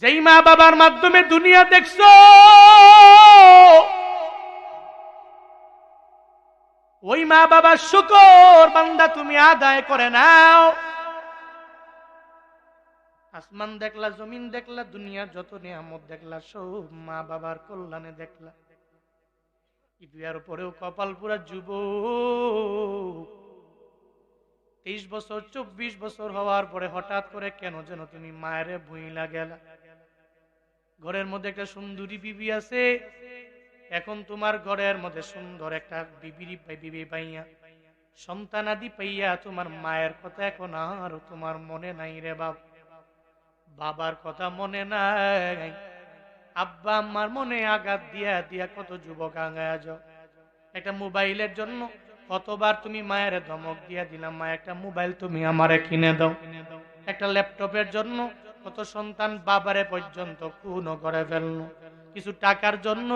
যেই মা বাবার মাধ্যমে দুনিয়া দেখছো, ওই মা বাবার শুকর বান্দা তুমি আদায় করে নাও। আসমান দেখলা, জমিন দেখলা, দুনিয়ার যত নিয়ামত দেখলা, সব মা বাবার কল্যাণে দেখলা। ইদুয়ার পরেও কপাল পুরা যুবক, 23 বছর 24 বছর হওয়ার পরে হঠাৎ করে কেন যেন তুমি মায়ের ভুইলা গেলা। ঘরের মধ্যে একটা সুন্দরী বিবি আছে, এখন তোমার ঘরের মধ্যে সুন্দর একটা বিবি পাইয়া, সন্তানাদি পাইয়া, তোমার মায়ের কথা এখন আর তোমার মনে নাই রে বাপ। বাবার কথা মনে নাই, আব্বা আম্মার মনে আঘাত দিয়া দিয়া কত যুবক আগায়া যাও। একটা মোবাইলের জন্য কতবার তুমি মায়ের ধমক দিয়া দিলাম, মা একটা মোবাইল তুমি আমারে কিনে দাও। একটা ল্যাপটপের জন্য কত সন্তান বাবারে পর্যন্ত খুন করে ফেলল। কিছু টাকার জন্য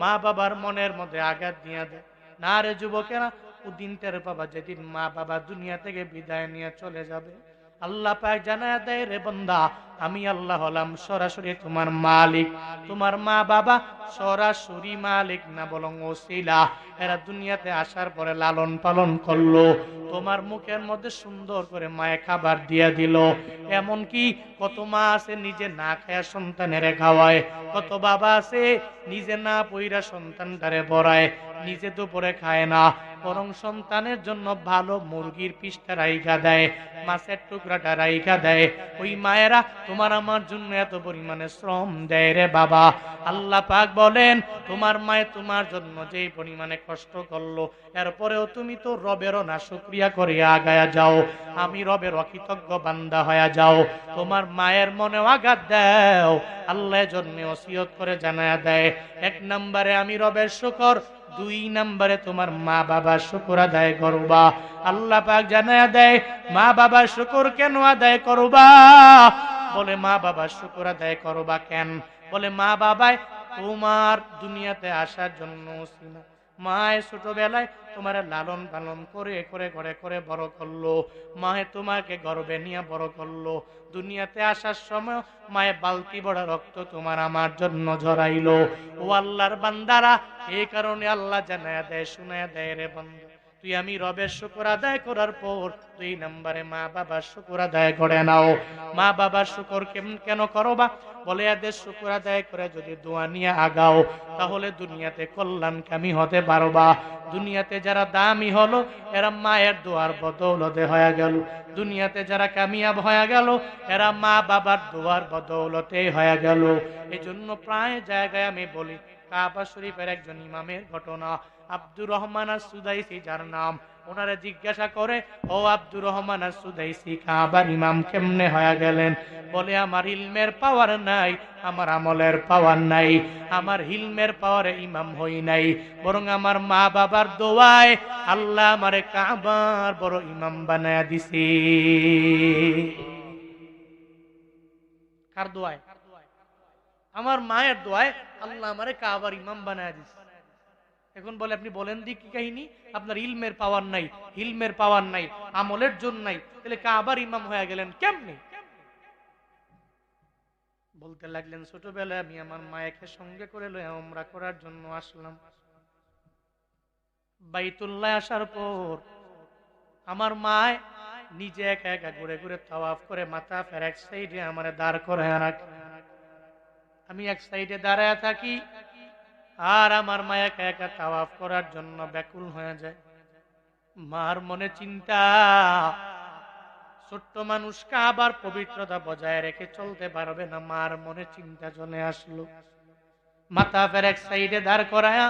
মা বাবার মনের মধ্যে আঘাত দিয়া দেয়। না রে যুবকেরা, ওদিন টের পাবা যেদিন মা বাবা দুনিয়া থেকে বিদায় নিয়ে চলে যাবে। আল্লাহ পাক জানায় দেয়, রে বান্দা, আমি আল্লাহ হলাম সরাসরি তোমার মালিক। তোমার মা বাবা সরাসরি মালিক না, বরং ওসিলা। এরা দুনিয়াতে আসার পরে লালন পালন করলো, তোমার মুখের মধ্যে সুন্দর করে মায়ে খাবার দিয়া দিল। এমন কি কত মা আছে নিজে না খায়া সন্তানেরে খাওয়ায়, কত বাবা আছে নিজে না পইরা সন্তানটারে বড়ায়, নিজে দুপুরে খায় না, বরং সন্তানের জন্য ভালো মুরগির পিসটা রাইখা দেয়, মাছের টুকরাটা রাইখা দেয়। ওই মায়েরা তোমার আমার জন্য এত পরিমাণে শ্রম দেয় রে বাবা। আল্লাহ পাক বলেন, তোমার মায়ে তোমার জন্য যেই পরিমাণে কষ্ট করলো, এরপরেও তুমি তো রবেরও না শুকরিয়া করে আগায়া যাও, আমি রবের অকৃতজ্ঞ বান্দা হয়ে যাও। তোমার মায়ের মনে আঘাত দাও, আল্লাহ জন্য ওসিয়ত করে জানায়া দেয়, 1 নম্বরে আমি রবের শুকর, 2 নম্বরে তোমার মা বাবার শুকর আদায় করবা। আল্লাহ পাক জানায়া দেয়, মা বাবার শুকর কেন আদায় করবা? বলে মা বাবার শুকর আদায় করবা কেন? বলে মা বাবাই তোমার দুনিয়াতে আসার জন্য ছিল। মায়ে ছোটবেলায় তোমার লালন পালন করে করে করে করে বড় করলো, মায়ে তোমাকে গর্বে নিয়ে বড় করলো। দুনিয়াতে আসার সময় মায়ে বালতি বড় রক্ত তোমার আমার জন্য ঝরাইলো। ও আল্লাহর বান্দারা, এই কারণে আল্লাহ জানায়া দেয়, শুনায়া দেয়, রে বান্দা, তুই আমি রবের শুকর আদায় করার পর 2 নম্বরে মা বাবার শুকর আদায় করে নাও। মা বাবার শুকর কেন করবা? বলে এদের শুকর আদায় করে যদি দোয়া নিয়ে আগাও, তাহলে দুনিয়াতে কল্যাণকামী হতে পারবা। দুনিয়াতে যারা দামি হলো, এরা মায়ের দোয়ার বদৌলতে হয়ে গেল। দুনিয়াতে যারা কামিয়াব হয়ে গেল, এরা মা বাবার দোয়ার বদৌলতে হয়ে গেল। এই জন্য প্রায় জায়গায় আমি বলি, কাবা শরীফের একজন ইমামের ঘটনা, আব্দুর রহমান আস-সুদাইসি যার নাম, ওনারা জিজ্ঞাসা করে, ও আব্দুর রহমান আস-সুদাইসি, কাবার ইমাম কেমনে হয়ে গেলেন? বলে, আমার ইলমের পাওয়ার নাই, আমার আমলের পাওয়ার নাই, আমার ইলমের পাওয়ারে ইমাম হই নাই, বরং আমার মা বাবার দোয়ায় আল্লাহ আমারে কাবার বড় ইমাম বানায়া দিছে। কার দোয়ায়? আমার মায়ের দোয়ায় আল্লাহ আমারে কাবার ইমাম বানায়া দিছে। এখন বলে, আপনি বলেন দি কি কাহিনী? আপনার ইলমের পাওয়ার নাই, ইলমের পাওয়ার নাই, আমলের জন্য নাই, তাহলে কাবার ইমাম হয়ে গেলেন কেমনে? বলতে লাগলেন, ছোটবেলায় আমি আমার মায়েকে সঙ্গে করে লয়ে উমরা করার জন্য আসলাম। বাইতুল্লাহ আসার পর আমার মায় নিজে একা একা ঘুরে ঘুরে তাওয়াফ করে মাথা ফের এক সাইডে আমারে দাঁড় করে রাখে। আমি এক সাইডে দাঁড়ায় থাকি, আর আমার মা একা একা তাওয়াফ করার জন্য ব্যাকুল হয়ে যায়। মার মনে চিন্তা, ছোট্ট মানুষ কাবার পবিত্রতা বজায় রেখে চলতে পারবে না। মার মনে চিন্তা চলে আসলো। মাথা ফের এক সাইডে দাঁড় করায়া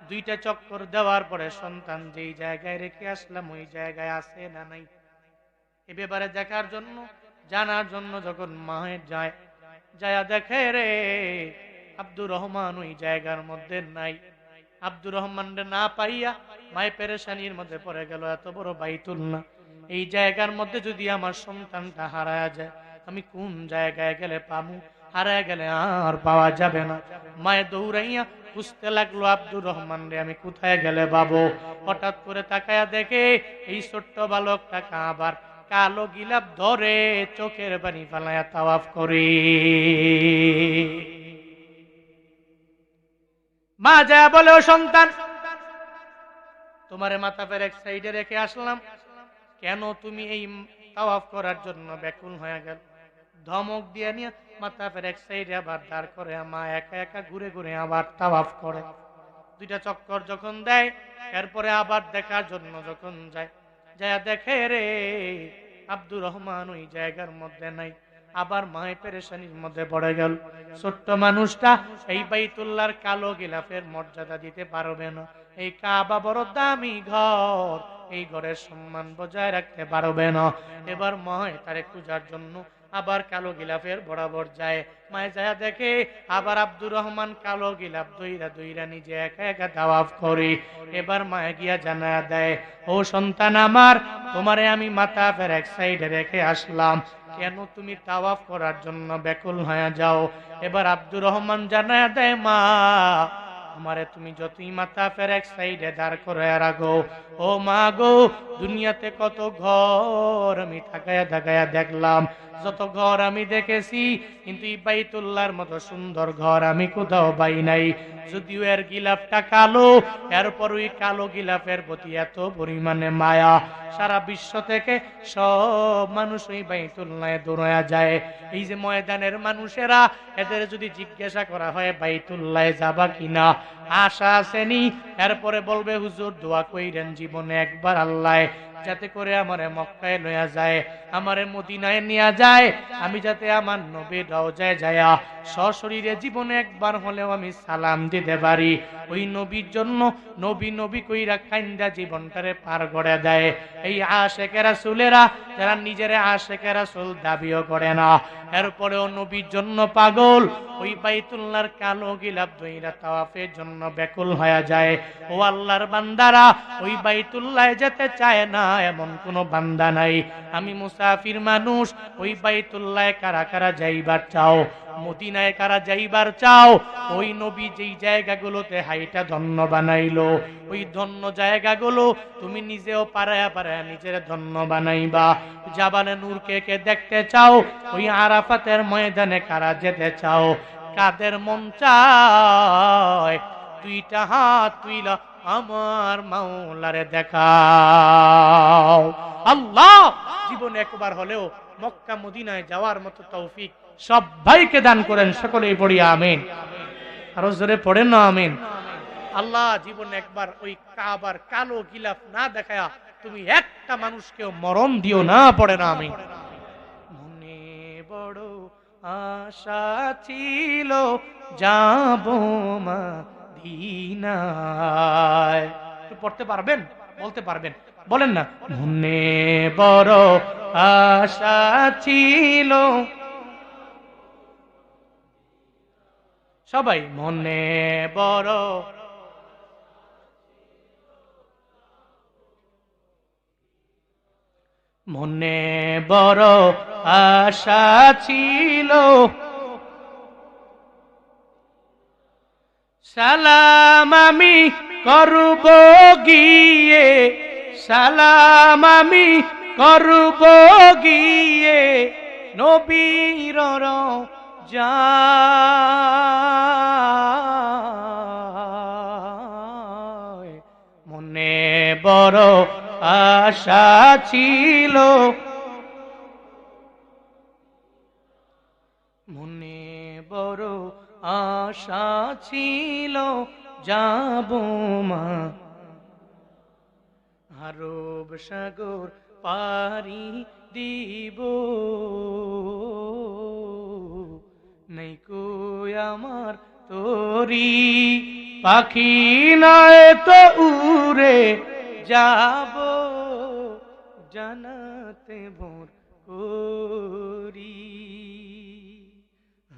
2টা চক্কর দেওয়ার পরে সন্তান যেই জায়গায় রেখে আসলাম ওই জায়গায় আছে না নাই এ ব্যাপারে দেখার জন্য, জানার জন্য যখন মায়ের যায়, যায়া দেখে রে আব্দুর রহমান ওই জায়গার মধ্যে নাই। আব্দুর রহমান না পাইয়া মায় পেরেশানির মধ্যে পড়ে গেল, এত বড় বাইতুল্লাহ, এই জায়গার মধ্যে যদি আমার সন্তানটা হারায়া যায়, আমি কোন জায়গায় গেলে পামু? হারায় গেলে আর পাওয়া যাবে না। মায়ে দৌড়াইয়া খুঁজতে লাগলো, আব্দুর রহমান রে আমি কোথায় গেলে পাবো? হঠাৎ করে তাকায়া দেখে এই ছোট্ট বালকটা কাবার কালো গিলাপ ধরে চোখের পানি ফালায়া তাওয়াফ করি। মা যা বলে, ও সন্তান, তোমারে মাথা ফের এক সাইডে রেখে আসলাম, কেন তুমি এই তাওয়াফ করার জন্য ব্যাকুল হয়ে গেল? ধমক দিয়ে নিয়ে মাথা ফের এক সাইডে আবার দাঁড় করে মা একা একা ঘুরে ঘুরে আবার তাওয়াফ করে। দুইটা চক্কর যখন দেয়, এরপরে আবার দেখার জন্য যখন যায়, যায় দেখে রে আব্দুর রহমান ওই জায়গার মধ্যে নাই। আবার মায়ের পেরেশানির মধ্যে পড়ে গেল। ছোট্ট মানুষটা এই বাইতুল্লাহর কালো গিলাফের মর্যাদা দিতে পারবে না। এই কাবা বড় দামি ঘর, এই ঘরের সম্মান বজায় রাখতে পারবে না। এবার মায় তারে খোঁজার জন্য আবার কালো গিলাফের বরাবর যায়। মায়ে যায় দেখে আবার আব্দুর রহমান কালো গিলাফ দইরা দইরা নিজে একা একা তাওয়াফ করে। এবার মায়ে গিয়া জানা দেয়, ও সন্তান আমার, তোমারে আমি মাথা ফের এক সাইডে রেখে আসলাম, কেন তুমি তাওয়াফ করার জন্য ব্যাকুল হয়ে যাও? এবার আব্দুর রহমান জানা দেয়, মা আমারে তুমি যতই মাথা ফের এক সাইডে দাঁড় করে রাখো, ও মা গো, দুনিয়াতে কত ঘর আমি তাকায়া তাকায়া দেখলাম, যত ঘর আমি দেখেছি, কিন্তু এই বাইতুল্লাহর মতো সুন্দর ঘর আমি কোথাও পাই নাই। যদিও এর গিলাফটা কালো, এরপর ওই কালো গিলাফের প্রতি এত পরিমাণে মায়া, সারা বিশ্ব থেকে সব মানুষ ওই বাইতুল্লাহে দৌড়ায়া যায়। এই যে ময়দানের মানুষেরা, এদের যদি জিজ্ঞাসা করা হয় বাইতুল্লাহে যাবা কিনা, আশা আসেনি, এরপরে বলবে হুজুর দোয়া কইরেন জীবনে একবার আল্লাহ যাতে করে আমারে মক্কায় লইয়া যায়, আমারে মদিনায় নিয়ে যায়, আমি যাতে আমার নবীর রওজায় যায়া সশরীরে জীবনে একবার হলেও আমি সালাম দিতে পারি। ওই নবীর জন্য নবী নবী কইরা কাইন্দা জীবনটারে পার করে দেয়। এই আশিকে রাসূলেরা, যারা নিজের আশিকে রাসূল দাবিও করে না, এরপরেও নবীর জন্য পাগল, ওই বাইতুল্লাহর কালো গিলাফ দইরা তাওয়াফের জন্য ব্যাকুল হয়ে যায়। ও আল্লাহর বান্দারা, ওই বাইতুল্লাহে যেতে চায় না এমন কোন বান্দা নাই। আমি মুসাফির মানুষ, ওই বাইতুল্লাহে কারা কারা যাইবার চাও? মদিনায় কারা যাইবার চাও? ওই নবী যেই জায়গাগুলোতে হাইটা ধন্য বানাইলো, ওই ধন্য জায়গাগুলো তুমি নিজেও পারায়া পারায়া নিজের ধন্য বানাইবা। জাবালে নূরকে কে দেখতে চাও? ওই আরাফাতের ময়দানে কারা যেতে চাও? কাদের মন চায় দুইটা হাত তুইলা আমার মাওলারে দেখাও। আল্লাহ জীবনে একবার হলেও মক্কা মদিনায় যাওয়ার মতো তৌফিক সবাইকে দান করেন। সকলেই পড়ি আমিন। আরো জোরে পড়েন না আমিন। আল্লাহ জীবনে একবার ওই কাবার কালো গিলাফ না দেখায়া তুমি একটা মানুষকেও মরণ দিও না, পড়ে না আমিন। মনে বড় আশা ছিল যাব মদিনায়। একটু পড়তে পারবেন? বলতে পারবেন? বলেন না। মনে বড় আশা ছিল, সবাই মনে বড়, মনে বড় আশা ছিল, সালাম আমি করব গিয়ে, সালাম আমি করব গিয়ে নবীর রওজায়। মনে বড় আশা ছিল, মনে বড় আশা ছিল যাব মা, আরব সাগর পারি দিব, নাই কই আমার তোরি পাখি নয় তো উড়ে যাব জানাতে ভোর করি।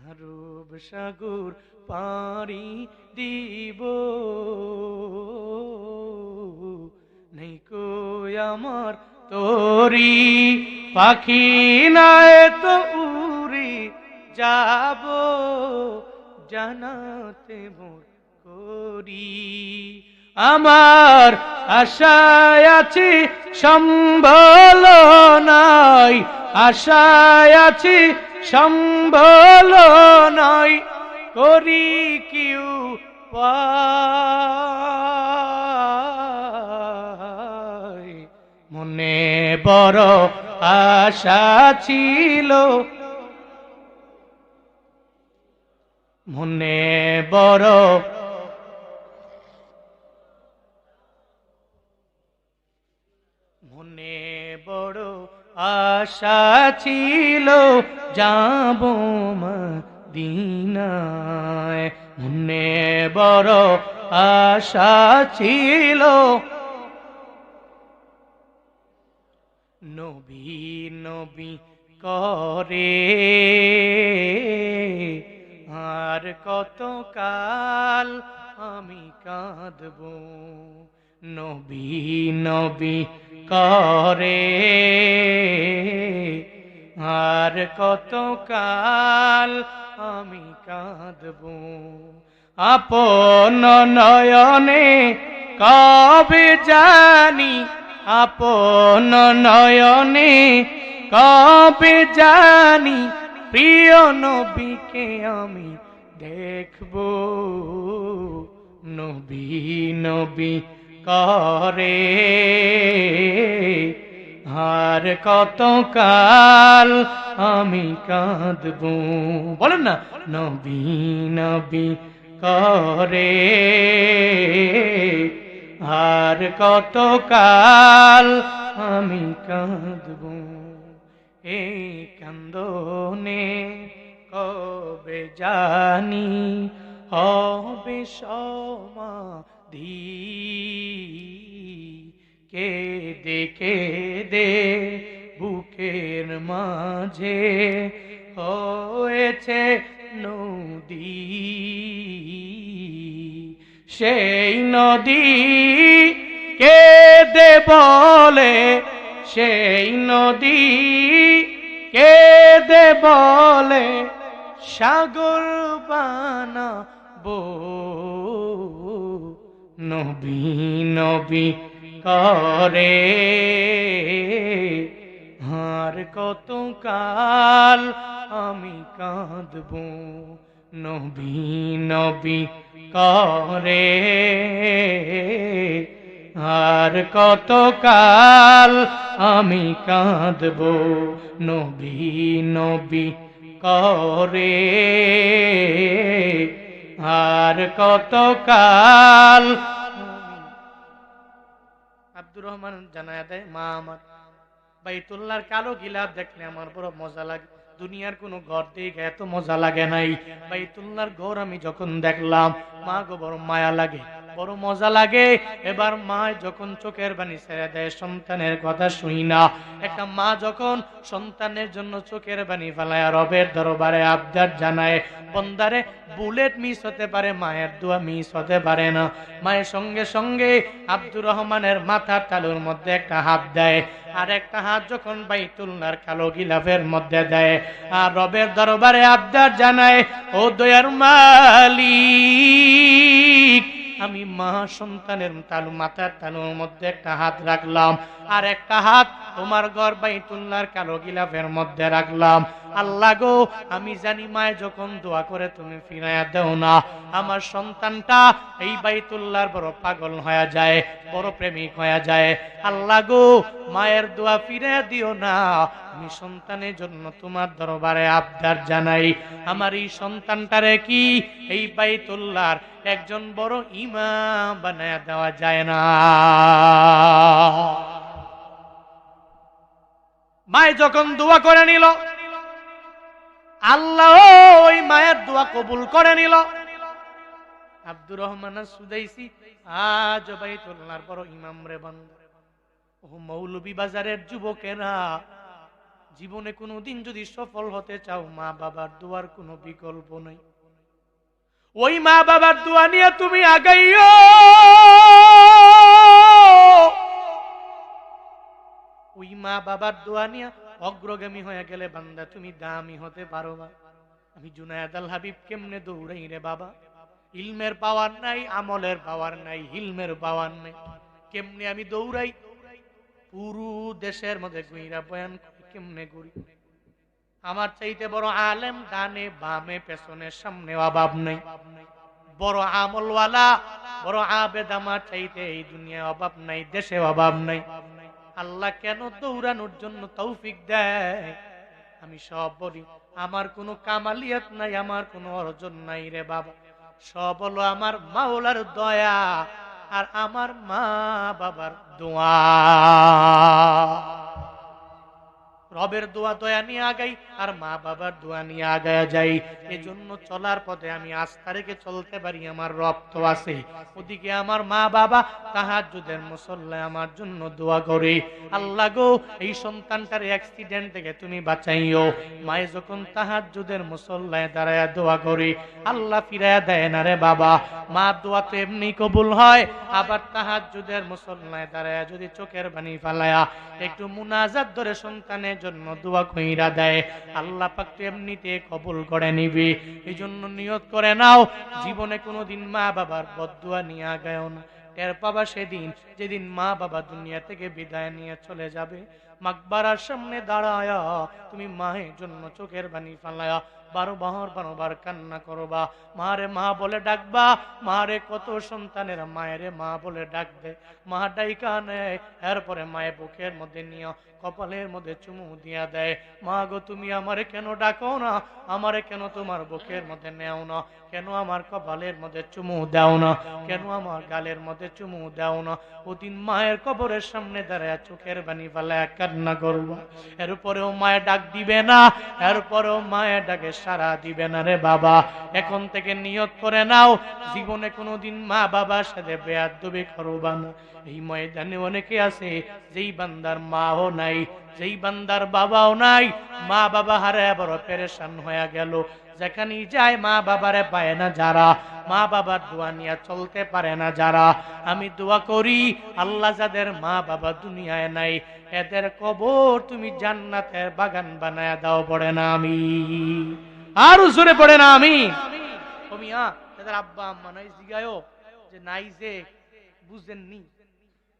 আরব সাগর পারি দিব, নেই কই আমার তোরি পাখি নয় তো উড়ি যাব জানাতে ভোর করি। আমার আশায় আছি সম্বল নাই, আশায় আছি সম্বল নাই, করি কিউ পাই। মনে বড় আশা ছিল, মনে বড় মনে বড় আশা ছিল যাব মদিনায়, মনে বড় আশা ছিল। নবী নবী করে আর কত কাল আমি কাঁদব, নবী নবী করে আর কত কাল আমি কাঁদব। আপন নয়নে কবে জানি, আপন নয়নে কবে জানি প্রিয় নবীকে আমি দেখব, নবী নবী করে আর কত কাল আমি কাঁদব। বলেন না, নবী নবী করে আর কত কাল আমি কাঁদব। এই কান্দনে কবে জানি হবে সমাধি, কেঁদে কেঁদে বুকের মাঝে হয়েছে নদী, সেই নদী কেঁদে বলে, সেই নদী কেঁদে বলে সাগর বানাবো, নবী নবী করে আর কত কাল আমি কাঁদব, নবী নবী করে আর কত কাল আমি কাঁদব, নবী নবী করে আর কত কাল। আব্দুর রহমান জানায় দেয়, মা আমার বাইতুল্লাহর কালো গিলাফ দেখলে আমার বড় মজা লাগে, দুনিয়ার কোনো ঘর দেখে এত মজা লাগে নাই। বাইতুল্লাহর ঘর আমি যখন দেখলাম মা গো বড় মায়া লাগে, বড় মজা লাগে। এবার মা যখন চোখের পানি ছেড়ে দেয় সন্তানের কথা শুনি না, একটা মা যখন সন্তানের জন্য চোখের পানি ফেলায় রবের দরবারে আবদার জানায়, বন্দারে বুলেট মিস হতে পারে, মায়ের দোয়া মিস হতে পারে না। মায়ের সঙ্গে সঙ্গে আব্দুর রহমানের মাথার তালুর মধ্যে একটা হাত দেয়, আর একটা হাত যখন বাইতুল্লাহর কালো গিলাফের মধ্যে দেয় আর রবের দরবারে আবদার জানায়, ও দয়ার মালিক, আমি মা সন্তানের তালু মাথার তালুর মধ্যে একটা হাত রাখলাম, আর একটা হাত তোমার ঘর বাইতুল্লাহর কালো গিলাফের মধ্যে রাখলাম। আল্লাহ গো, আমি জানি মায়ে যখন দোয়া করে তুমি ফিরাইয়া দেও না, আমার সন্তানটা এই বাইতুল্লাহর বড় পাগল হয়ে যায়, বড় প্রেমিক হয়ে যায়। আল্লাহ গো, মায়ের দোয়া ফিরাইয়া দিও না, আমি সন্তানের জন্য তোমার দরবারে আবদার জানাই, আমার এই সন্তানটারে কি এই বাইতুল্লাহর একজন বড় ইমাম বানায়া দেওয়া যায় না? মায়ে যখন দোয়া করে নিল, আল্লাহ ওই মায়ের দোয়া কবুল করে নিল। আব্দুর রহমান সুদাইসি আজ বাইতুল্লাহর বড় ইমাম রে বান্দা। ও মৌলভী বাজারের যুবকেরা, জীবনে কোনোদিন যদি সফল হতে চাও, মা বাবার দোয়ার কোনো বিকল্প নেই। ওই মা বাবার দোয়া নিয়ে তুমি আগাইও, ওই মা বাবার দোয়া নিয়ে অগ্রগামী হয়ে গেলে বান্দা তুমি দামি হতে পারো। আমি জুনায়েদ আল হাবিব কেমনে দৌড়াই রে বাবা, ইলমের পাওয়ার নাই, আমলের পাওয়ার নাই, হিলমের পাওয়ার নাই। কেমনে আমি দৌড়াই, পুরো দেশের মধ্যে গুইরা বয়ান কেমনে করি। আমার চাইতে বড় আলেম ডানে বামে পেছনে সামনে অভাব নাই, বড় আমলওয়ালা বড় আবেদ আমার চাইতে এই দুনিয়ায় অভাব নাই, দেশে অভাব নাই। আল্লাহ কেন দৌড়ানোর জন্য তৌফিক দেয়? আমি সব বলি, আমার কোনো কামালিয়াত নাই, আমার কোনো অর্জন নাই রে বাবা, সব হলো আমার মাওলার দয়া আর আমার মা বাবার দোয়া। রবের দোয়া দয়া নিয়ে আগাই আর মা বাবার দোয়া নিয়ে আগায় যাই। এজন্য চলার পথে আমি আস্থা রেখে চলতে পারি, আমার রব তো আছে। ওদিকে আমার মা বাবা তাহাজ্জুদের মুসল্লায় আমার জন্য দোয়া করে, আল্লাহ গো এই সন্তানটার অ্যাক্সিডেন্ট থেকে তুমি বাঁচাইও। মায়ে যখন তাহাজ্জুদের মুসল্লায় দাঁড়ায় দোয়া করে, আল্লাহ ফিরায়া দেয় না রে বাবা। মা দোয়া তো এমনি কবুল হয়, আবার তাহাজ্জুদের মুসল্লায় দাঁড়ায় যদি চোখের পানি ফালায়া একটু মুনাজাত ধরে সন্তানের জন্য দোয়া কইরা দেয়, আল্লাহ পাক তো এমনিতে কবুল করে নিবে। এই জন্য নিয়ত করে নাও, জীবনে কোনোদিন মা বাবার বদদুয়া নিয়ে আগায়ও না। টের পাবা সেদিন যেদিন মা বাবা দুনিয়া থেকে বিদায় নিয়ে চলে যাবে, মাকবারার সামনে দাঁড়ায়া তুমি মায়ের জন্য চোখের পানি ফালায়া 12 বার কান্না করবা, মারে মা বলে ডাকবা। মারে কত সন্তানের মায়েরে মা বলে ডাকবে, মা ডাইকা নেয়, এরপরে মায়ের বুকের মধ্যে নিয়ে কপালের মধ্যে চুমু দিয়া দেয়। মা গো তুমি আমারে কেন ডাকো না, আমারে কেন তোমার বুকের মধ্যে নেও না, কেন আমার কপালের মধ্যে চুমু দাও না, কেন আমার গালের মধ্যে চুমু দাও না। ওদিন মায়ের কবরের সামনে দাঁড়ায় চোখের পানি ফেলায় কান্না করবো, এরপরেও মায়ের ডাক দিবে না, এরপরেও মায়ের ডাকে সাড়া দিবে না রে বাবা। এখন থেকে নিয়ত করে নাও, জীবনে কোনোদিন মা বাবার সাথে বেয়াদবি করবা না। এই ময়দানে অনেকে আছে যেই বান্দার মাও নাই, যেই বান্দার বাবাও নাই, মা বাবা হারায় বড় পেরেশান হয়ে গেল। যেখানেই যায় মা বাবারে পায় না যারা, মা বাবার দোয়া নিয়ে চলতে পারে না যারা, আমি দোয়া করি আল্লাহ যাদের মা বাবা দুনিয়ায় নাই, এদের কবর তুমি জান্নাতের বাগান বানায় দাও। পড়ে না আমি, আর জোরে পড়ে না আমি। মিয়া এদের আব্বা আম্মা নাই, জিগায়ও যে নাই, যে বুঝেননি,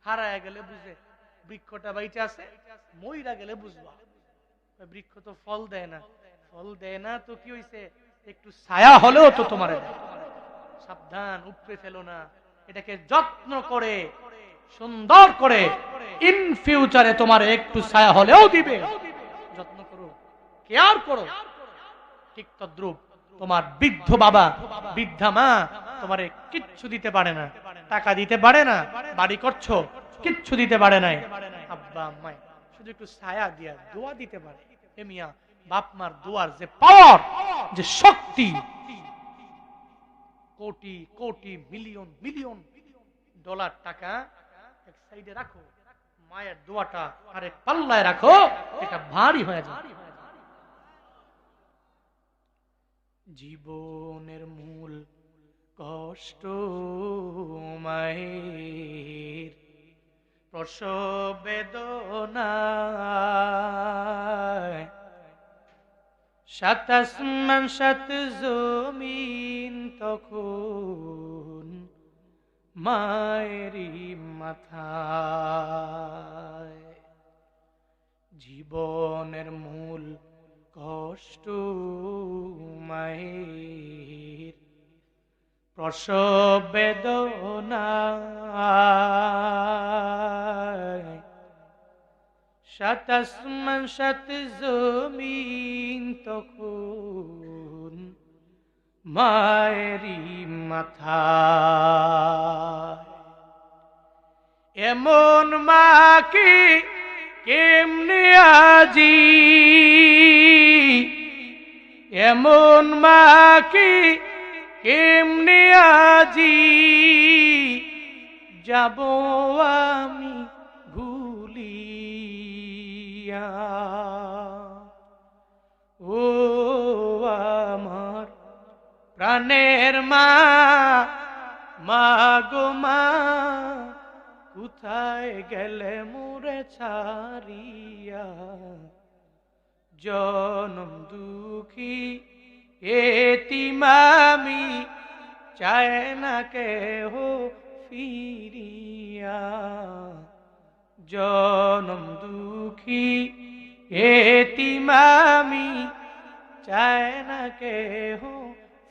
হারায় গেলে বুঝে। বৃক্ষটা বাইচে আছে, মইরা গেলে বুঝবা। বৃক্ষ তো ফল দেয় না, ফল দেয় না তো কি হইছে, একটু ছায়া হলেও তো তোমার সাবধান, উপরে ফেলো না। এটাকে যত্ন করে সুন্দর করে ইন ফিউচারে তোমার একটু ছায়া হলেও দিবে, যত্ন করো, কেয়ার করো। ঠিক তদ্রূপ তোমার বৃদ্ধ বাবা বৃদ্ধা মা তোমারে কিচ্ছু দিতে পারে না, টাকা দিতে পারে না, বাড়ি করছো কিচ্ছু দিতে পারে নাই, আব্বা আম্মাই শুধু একটু ছায়া দিয়া দোয়া দিতে পারে। এ মিয়া বাপ মার দোয়ার যে পাওয়ার, যে শক্তি, crore crore million million dollar টাকা এক সাইডে রাখো, মায়ের দোয়াটা আরেক পাল্লায় রাখো, এটা ভারী হয়ে যায়। জীবনের মূল কষ্ট মায়ের, প্রসব বেদনা, সাত আসমান সাত জমিন তখন মায়েরই মাথায়। জীবনের মূল কষ্ট মায়ের, প্রসব বেদনা, সাত আসমান সাত জমিন তখন মায়েরই মাথায়। এমন মাকে কেমনে আজি, এমন মাকে কেমনে আজি যাব আমি ভুলিয়া। ও আমার প্রাণের মা, মা গো মা, কোথায় গেলে মোরে ছাড়িয়া, জনম দুঃখী এতিম আমি চায় না কেহ ফিরিয়া। জনম দুঃখী এতিম আমি, চায় না কেহ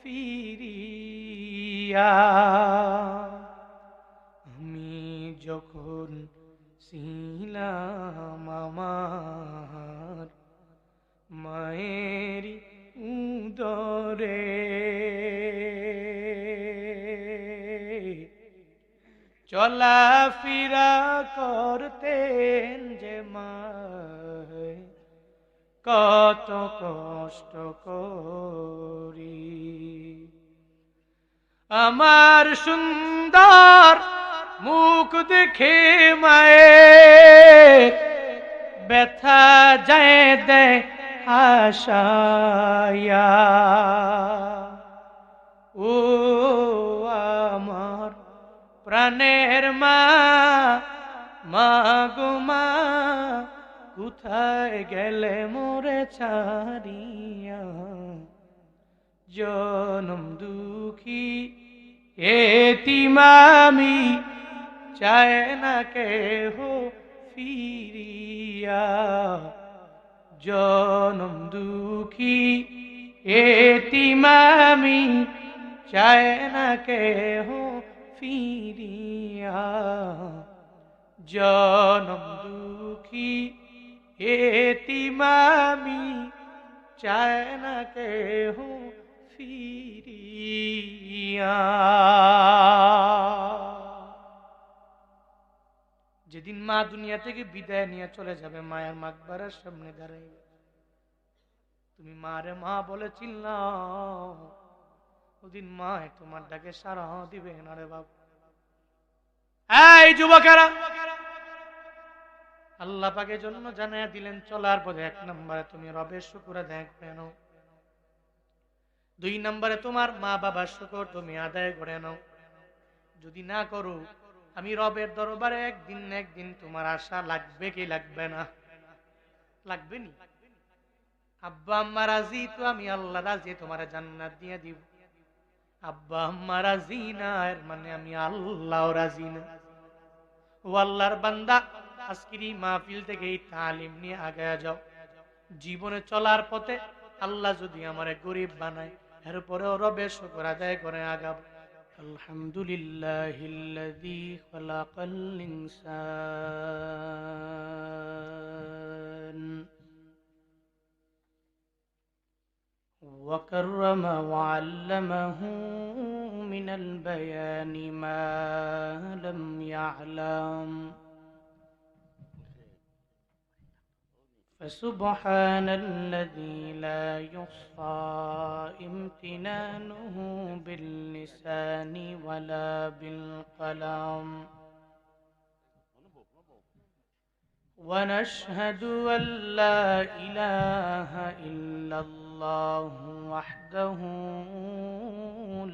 ফিরিয়া। আমি যখন ছিলাম আমার মায়ের উদরে, চলাফেরা করতেন যে মায়, কত কষ্ট করি। আমার সুন্দর মুখ দেখে মায়ের ব্যথা যায় দেয় আশায়া। ও আমার প্রাণের মা, মা গো মা, কোথায় গেলে মোরে ছাড়িয়া। জনম দুঃখী এতিম আমি, চায় না কেহ ফিরিয়া। জনম দুঃখী এতিম আমি, চায় না কেহ ফিরিয়া। জনম দুঃখী এতিম আমি, চায় না কেহ ফিরিয়া। যেদিন মা দুনিয়া থেকে বিদায় নিয়ে চলে যাবে, মায়ের মাকবারের সামনে দাঁড়াইবে, তুমি মারে মা বলে চিল্লাও, ওদিন মা তোমার ডাকে সাড়া দিবে না রে বাবা। এই যুবকেরা, আল্লাহ পাকের জন্য জানায়া দিলেন চলার পথে 1 নম্বরে তুমি রবের শুকর আদায় করে নাও, 2 নম্বরে তোমার মা বাবার শুকর তুমি আদায় করে নাও। যদি না করো, আমি রবের দরবারে একদিন না একদিন তোমার আশা লাগবে কি লাগবে না? লাগবে নি? আব্বা আম্মা রাজি তো আমি আল্লাহ রাজি, তোমার জান্নাত দিয়ে দিব। আব্বা আম্মা রাজি না, এর মানে আমি আল্লাহ রাজি না। ও আল্লাহর বান্দা, আজকের এই মাহফিল থেকে এই তালিম নিয়ে আগায়া যাও। জীবনে চলার পথে আল্লাহ যদি আমারে গরিব বানায়, এরপরেও রবের শুকর আদায় করে আগাব। আলহামদুলিল্লাহিল্লাযী খালাকাল ইনসান وكرم وعلمه من البيان ما لم يعلم فسبحان الذي لا يحصى امتنانه باللسان ولا بالقلم ونشهد أن لا إله إلا الله وحده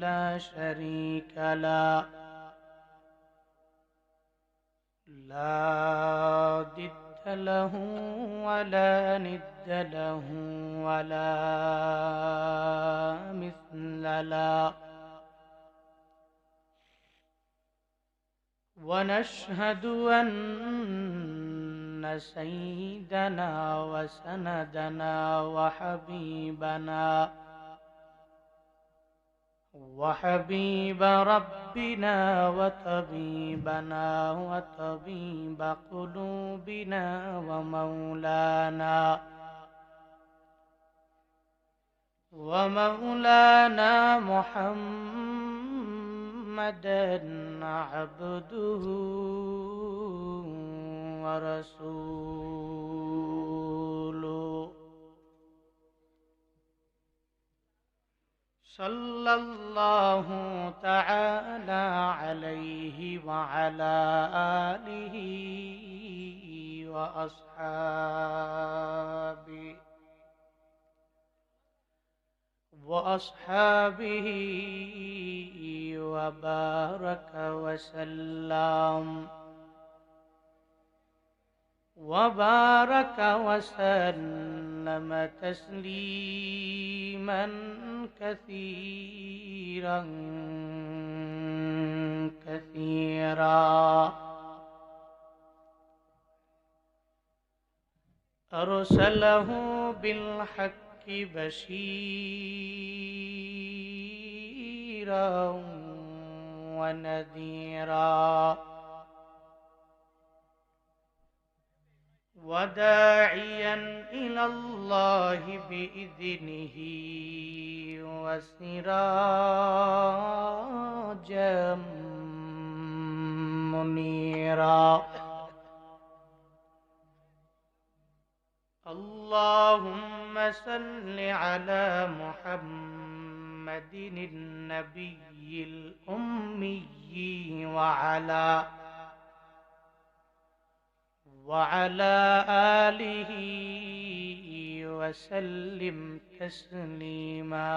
لا شريك له لا ضد له ولا ند له ولا مثل له ونشهد أن سيدنا وسندنا وحبيب ربنا وطبيبنا وطبيب قلوبنا ومولانا محمدا عبده ورسوله صلى الله تعالى عليه وعلى آله وأصحابه وبارك وسلم تسليما كثيرا ونذيرا أرسله بالحق بشيرا ونذيرا وداعيا إلى الله بإذنه وسراجا منيرا اللهم صل على محمد النبي الأمي وعلى آله وسلم تسليما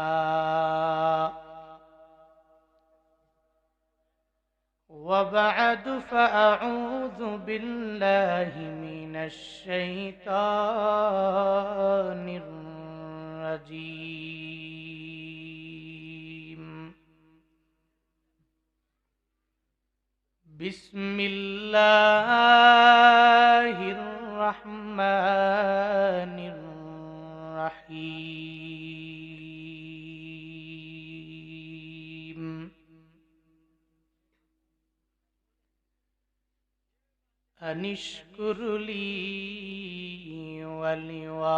وبعد فأعوذ بالله من الشيطان الرجيم بسم الله الرحمن الرحيم أن اشكر لي ولوالدي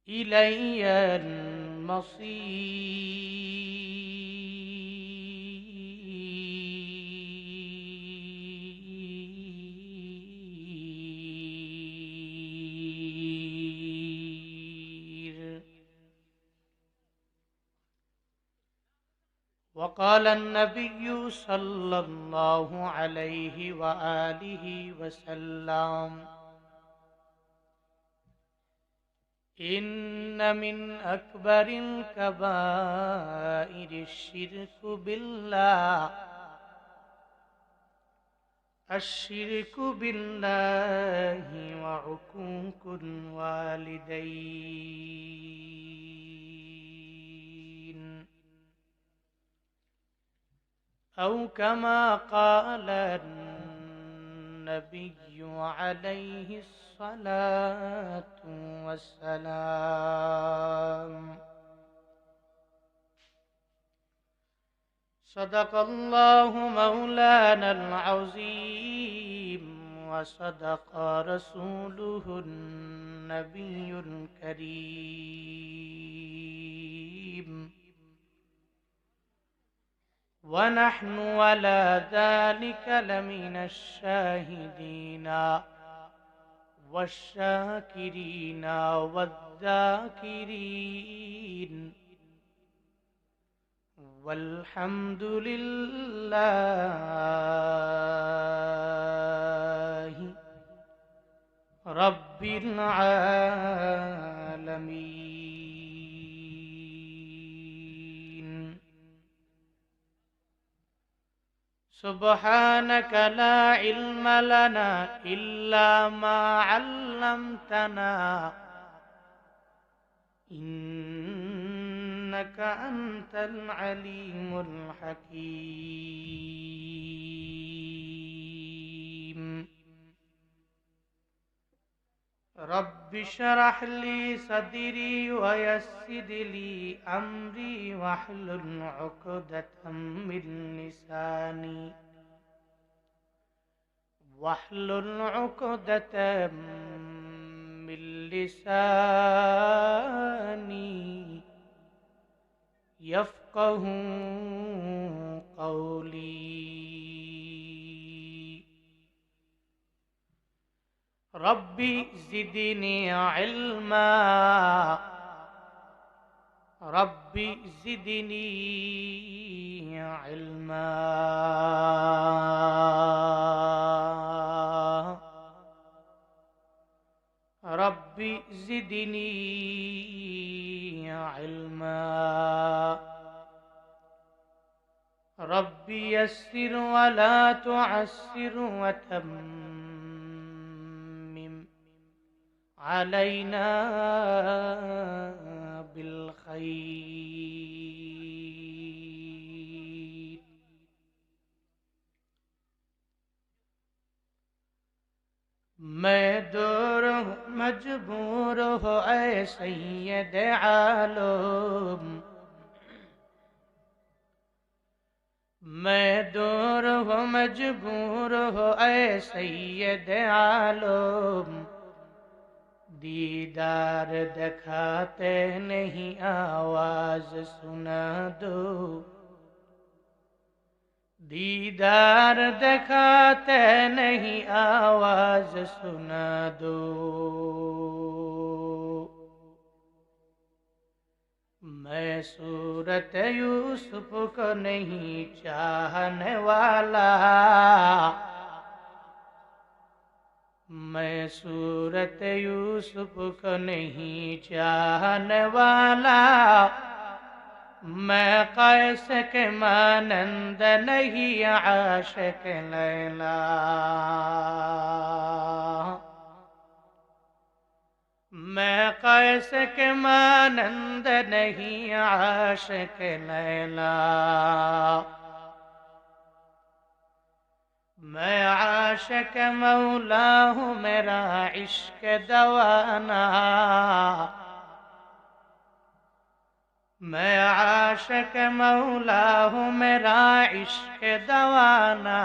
إلي المصير وقال النبي صلى الله عليه وآله وسلم إن من أكبر الكبائر الشرك بالله وعقوق الوالدين أو كما قال النبي عليه الصلاة والسلام صدق الله مولانا العظيم وصدق رسوله النبي الكريم ونحن على ذلك لمن الشاهدين والشاكرين والذاكرين والحمد لله رب العالمين سبحانك لا علم لنا إلا ما علمتنا إنك أنت العليم الحكيم رب اشرح لي صدري ويسر لي أمري واحلل عقدة من لساني يفقه قولي ربي زدني علما ربي زدني علما ربي زدني علما ربي يسر ولا تعسر وتمم علينا بالخير. मैं दूर हूँ मजबूर हो ऐ सैयद आलम, मैं दूर हूँ मजबूर हो ऐ सैयद आलम, दीदार दिखाते नहीं आवाज सुना दो, दीदार दिखाते नहीं आवाज सुना दो। मैं सूरत यूसुफ को नहीं चाहने वाला, मैं सूरत यूसुफ को नहीं चाहने वाला, मैं कैस के मानंद नहीं आशिक लैला, मैं कैस के मानंद नहीं आशिक लैला, मैं आशिक मौला हूँ मेरा इश्क दवाना, मैं आशिक मौला हूँ मेरा इश्क दवाना,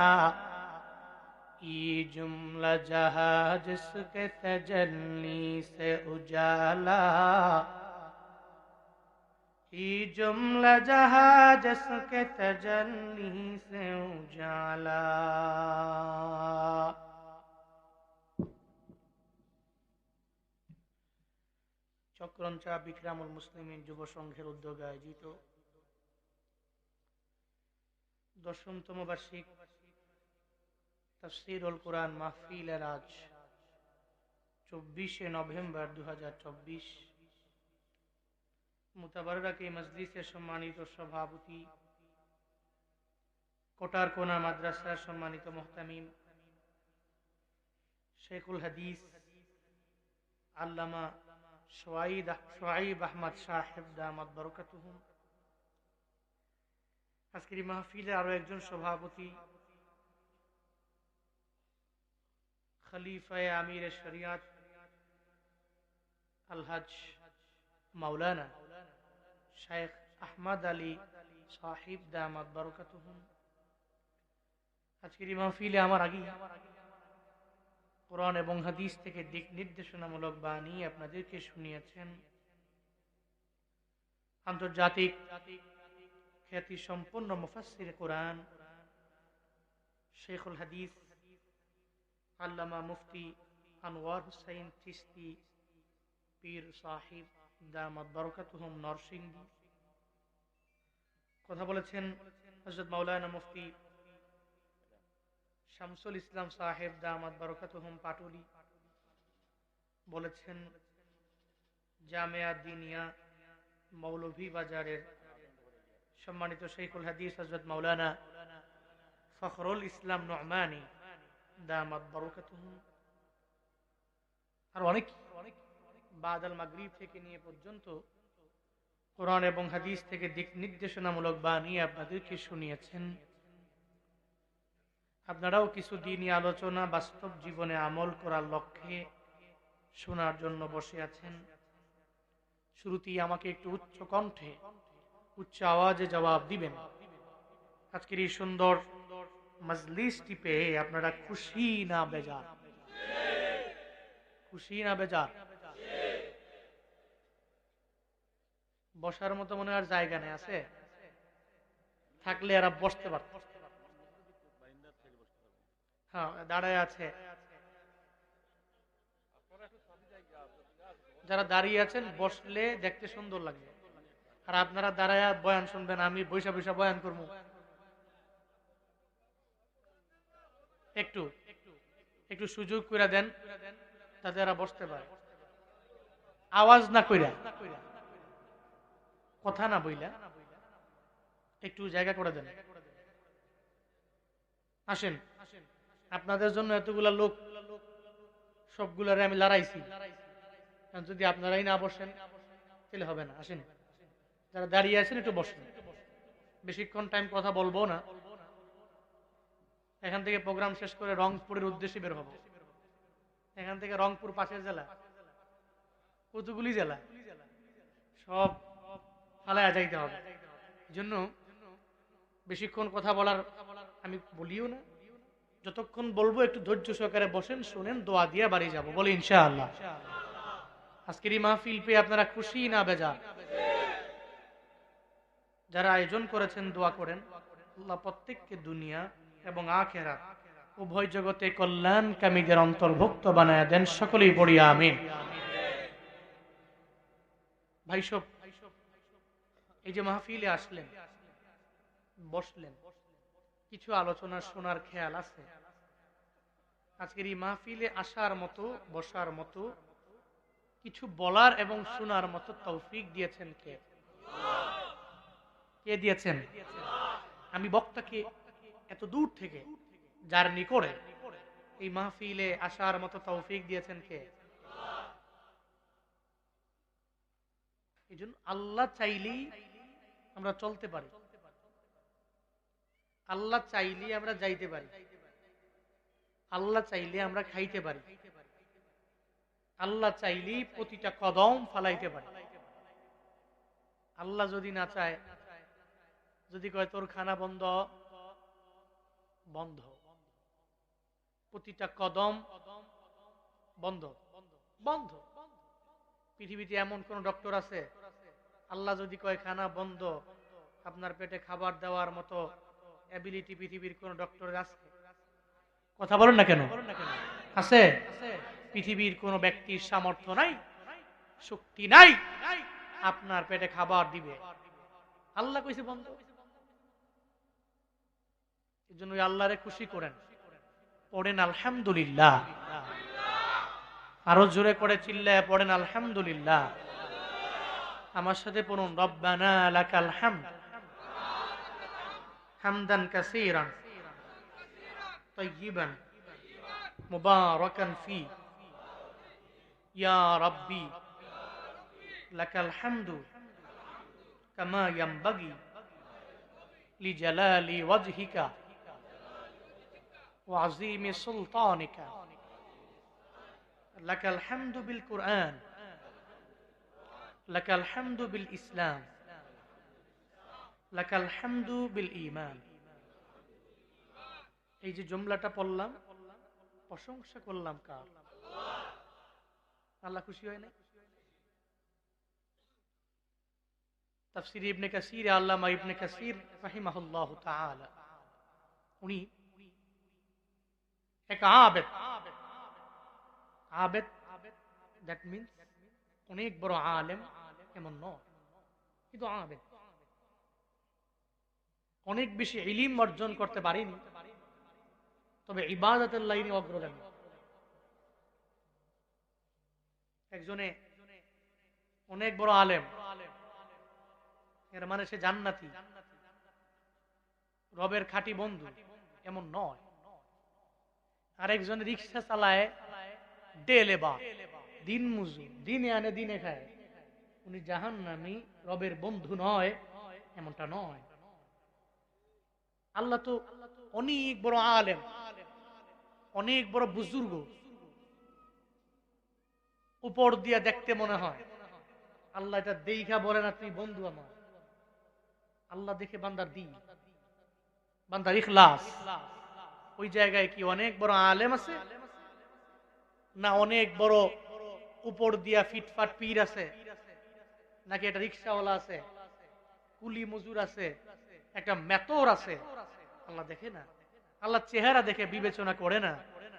ये जुमला जहाँ जिसके तजल्ली से उजाला, ये जुमला जहाँ जिसके तजल्ली से उजाला। চক্রঞ্চা বিক্রামুল মুসলিমিন যুব সংঘের উদ্যোগে আয়োজিত 10তম বার্ষিক তাফসীরুল কুরআন মাহফিলের আজ 24শে নভেম্বর 2024 মুতাবাররাক এই মজলিসের সম্মানিত সভাপতি, কোটারকোনা মাদ্রাসার সম্মানিত মুহতামিম শেখুল হাদিস আল্লামা সোয়াইব আহমদ সাহেব দামাত বরকাতুহুম, আজকের মাহফিলে আরো একজন সভাপতি খলিফায়ে আমিরে শরিয়াত আলহাজ মাওলানা শেখ আহমদ আলী সাহিব দামাত বরকাতুহুম। আজকের মাহফিলে আমার আগে কোরআন এবং হাদিস থেকে দিক নির্দেশনামূলক বাণী আপনাদেরকে শুনিয়েছেন আন্তর্জাতিক খ্যাতি সম্পন্ন মুফাসসির কোরআন শেখুল হাদিস আল্লামা মুফতি আনোয়ার হুসাইন চিশতি পীর সাহিব দামাত বরকাতুহুম নরসিংদী। কথা বলেছেন হযরত মাওলানা মুফতি শামসুল ইসলাম সাহেব দামাত বরকাতুহুম পাটুলি। বলেছেন জামিয়া দিনিয়া মৌলভী বাজারের সম্মানিত শেখুল হাদিস হযরত মাওলানা ফখরুল ইসলাম নু'মানী দামাত বরকাতুহুম। আর অনেক বাদাল মাগরিব থেকে নিয়ে পর্যন্ত কোরআন এবং হাদিস থেকে দিক নির্দেশনামূলক বাণী আপনাদেরকে শুনিয়েছেন। আপনারাও কিছু দিনই আলোচনা বাস্তব জীবনে আমল করার লক্ষ্যে শোনার জন্য বসে আছেন। শুরুতেই আমাকে একটু উচ্চ কণ্ঠে উচ্চ আওয়াজে জবাব দিবেন, আজকের এই সুন্দর মজলিসটি পেয়ে আপনারা খুশি না বেজার? খুশি না বেজার? বসার মতো মনে আর জায়গা নেই, আছে? থাকলে এরা বসতে পারত। হ্যাঁ, দাঁড়ায় আছে। যারা দাঁড়িয়ে আছেন বসলে দেখতে সুন্দর লাগবে, আর আপনারা দাঁড়ায় বয়ান শুনবেন, আমি বৈশা বৈশা বয়ান করবো। একটু একটু সুযোগ করে দেন যাতে এরা বসতে পারে, আওয়াজ না কইরা, কথা না বইলা, একটু জায়গা করে দেন। আসেন, আপনাদের জন্য এতগুলা লোক, সবগুলারে আমি লড়াইছি, কারণ যদি আপনারাই না বসেন তাহলে হবে না। আসেন, যারা দাঁড়িয়ে আছেন একটু বসেন, বেশিক্ষণ টাইম কথা বলবো না। এখান থেকে প্রোগ্রাম শেষ করে রংপুরের উদ্দেশ্যে বের হবো। এখান থেকে রংপুর পাশের জেলা, কতগুলি জেলা, সব ফালায়া যাইতে হবে। এই জন্য বেশিক্ষণ কথা বলার আমি বলিও না, যতক্ষণ বলবো একটু ধৈর্য সহকারে বসেন, শুনেন, দোয়া দিয়ে বাড়ি যাবো, বলে ইনশাআল্লাহ। আজকের এই মাহফিল পেয়ে আপনারা খুশি না বেজার? যারা আয়োজন করেছেন দোয়া করেন, আল্লাহ প্রত্যেককে দুনিয়া এবং আখিরাত উভয় জগতে কল্যাণকামীদের অন্তর্ভুক্ত বানায় দেন, সকলেই পড়ি আমিন। ভাই সব, এই যে মাহফিলে আসলেন, বসলেন, কিছু আলোচনা শোনার খেয়াল আছে? আজকের এই মাহফিলে আসার মতো, বসার মতো, কিছু বলার এবং শোনার মতো তৌফিক দিয়েছেন কে? কে দিয়েছেন? আমি বক্তাকে এত দূর থেকে জার্নি করে এই মাহফিলে আসার মতো তৌফিক দিয়েছেন কে? এই জন্য আল্লাহ চাইলেই আমরা চলতে পারি, আল্লাহ চাইলে আমরা যাইতে পারি, আল্লাহ চাইলে আমরা খাইতে পারি, আল্লাহ চাইলেই প্রতিটা কদম ফালাইতে পারি। আল্লাহ যদি না চায়, যদি কয় তোর খানা বন্ধ, বন্ধ, প্রতিটা কদম বন্ধ, বন্ধ। পৃথিবীতে এমন কোন ডক্টর আছে, আল্লাহ যদি কয় খানা বন্ধ, আপনার পেটে খাবার দেওয়ার মতো এবিলিটি পৃথিবীর কোন ডক্টরের আছে? কথা বলেন না কেন? আছে? পৃথিবীর কোন ব্যক্তির সামর্থ্য নাই, শক্তি নাই আপনার পেটে খাবার দিবে। আল্লাহ কইছে বন্ধ। এই জন্য আল্লাহরে খুশি করেন, পড়েন আলহামদুলিল্লাহ। আরো জোরে করে চিল্লায় পড়েন আলহামদুলিল্লাহ। আমার সাথে পড়ুন, রব্বানা লাকাল হামদ হামদান কাসীরান তাইয়িবান মুবারাকান ফি ইয়া রাব্বি লাকাল হামদু কামা ইয়ানবাগি লিজালালি ওয়াজহিকা ওয়া আযীমি সুলতানিকা। লাকাল হামদু বিল কুরআন, লাকাল হামদু বিল ইসলাম, লাকাল হামদু বিল ঈমান। এই যে জুমলাটা পড়লাম, প্রশংসা করলাম কার? আল্লাহ খুশি হয় না? তাফসীর ইবনে কাসীর, আল্লামা ইবনে কাসীর রাহিমাহুল্লাহ তাআলা, উনি এক আবেদ, আবেদ দ্যাট মিন্স অনেক বড় আলেম এমন নয়, কিন্তু আবেদ। অনেক বেশি ইলম অর্জন করতে পারেনি, তবে ইবাদতের লাইনে অগ্রগামী। একজনে অনেক বড় আলেম, এর মানে সে জান্নাতি, রবের খাঁটি বন্ধু, এমন নয়। আরেকজন রিক্সা চালায়, ডেলেবা, দিন মজুর, দিনে আনে দিনে খায়, উনি জাহান্নামী, রবের বন্ধু নয়, এমনটা নয়। আল্লাহ তো অনেক বড় আলেম, অনেক বড় বুজুর্গ, উপর দিয়া দেখতে মনে হয় আল্লাহ এটা দেখা বলে না তুই বন্ধু আমার। আল্লাহ দেখে বান্দার দিল, বান্দার ইখলাস। ওই জায়গায় কি অনেক বড় আলেম আছে, না অনেক বড় উপর দিয়া ফিটফাট পীর আছে, নাকি একটা রিক্সাওয়ালা আছে, কুলি মজুর আছে, একটা মেতর আছে? আল্লাহ দেখে না, আল্লাহ চেহারা দেখে বিবেচনা করে না,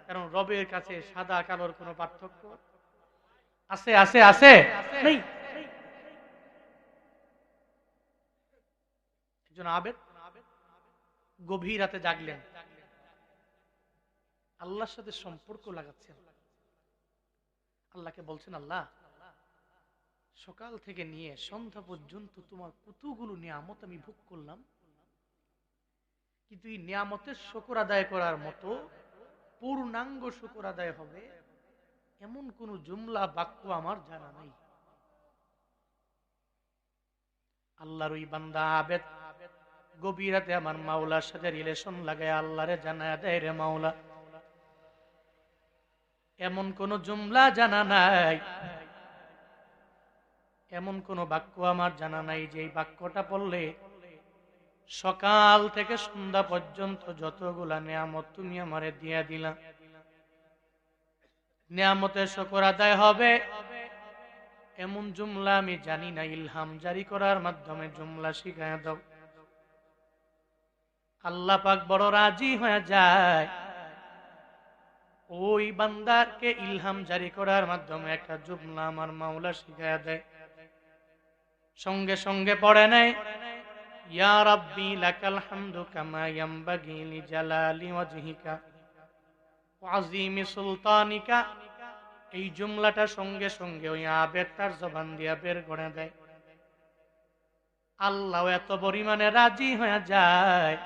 কারণ রবের কাছে সাদা কালোর কোনো পার্থক্য আছে? আছে? আছে? নেই। একজন আবেদ গভীর রাতে জাগলেন, আল্লাহর সাথে সম্পর্ক লাগাচ্ছেন, আল্লাহকে বলছেন, আল্লাহ সকাল থেকে নিয়ে সন্ধ্যা পর্যন্ত তোমার কতগুলো নিয়ামত আমি ভোগ করলাম, কিন্তু এই নিয়ামতের শুকর আদায় করার মতো পূর্ণাঙ্গ শুকর আদায় হবে এমন কোন জুমলা বাক্য আমার জানা নাই। আল্লাহর ওই বান্দা আবেদ গভীর রাতে আমার মাওলার সাথে রিলেশন লাগায় আল্লাহরে জানায় দেয়, রে মাওলা, এমন কোন জুমলা জানা নাই, এমন কোন বাক্য আমার জানা নাই যে এই বাক্যটা পড়লে সকাল থেকে সন্ধ্যা পর্যন্ত যতগুলা নিয়ামত তুমি আমারে দিয়া দিলা, নিয়ামতের শুকর আদায় হবে, এমন জুমলা আমি জানি না। ইলহাম জারি করার মাধ্যমে জুমলা শিখায় দাও। আল্লাহ পাক বড় রাজি হয়ে যায় ওই বান্দারকে ইলহাম জারি করার মাধ্যমে একটা জুমলা আমার মাওলা শিখায় দেয়। সঙ্গে সঙ্গে পড়ে নেয়, ইয়া রাব্বি লাকাল হামদু কামা ইয়ামবাগি লিজালালি ওয়াজহিকা ওয়া আযীমি সুলতানিকা। এই জুমলাটা সঙ্গে সঙ্গে ওই আবেদ তার জবান দিয়া বের করে দেয়। আল্লাহ এত পরিমাণে রাজি হয়ে যায়,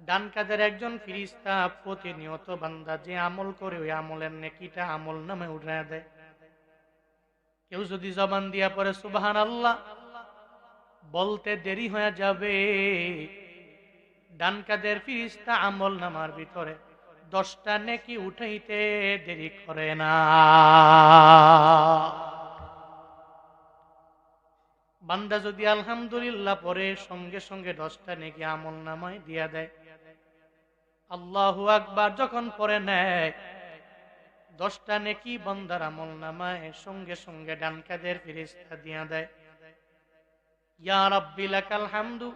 ডান কাদের একজন ফেরেশতা প্রতিনিয়ত বান্দা যে আমল করে ওই আমলের নেকিটা আমল নামে উঠায় দেয়। কেউ যদি জবান দিয়া পড়ে সুবহানাল্লাহ, বলতে দেরি হয়ে যাবে, ডান কাদের ফেরেশতা আমল নামার ভিতরে 10টা নেকি উঠাইতে দেরি করে না। বান্দা যদি আলহামদুলিল্লাহ পড়ে সঙ্গে সঙ্গে 10টা নেকি আমল নামায় দিয়া দেয়। আল্লাহু আকবার যখন পড়ে নেয়, 10টা নেকি বান্দার আমল নামায় সঙ্গে সঙ্গে ডান কাদের ফেরেশতা দিয়া দেয়। ইয়া রাব্বি লাকাল হামদু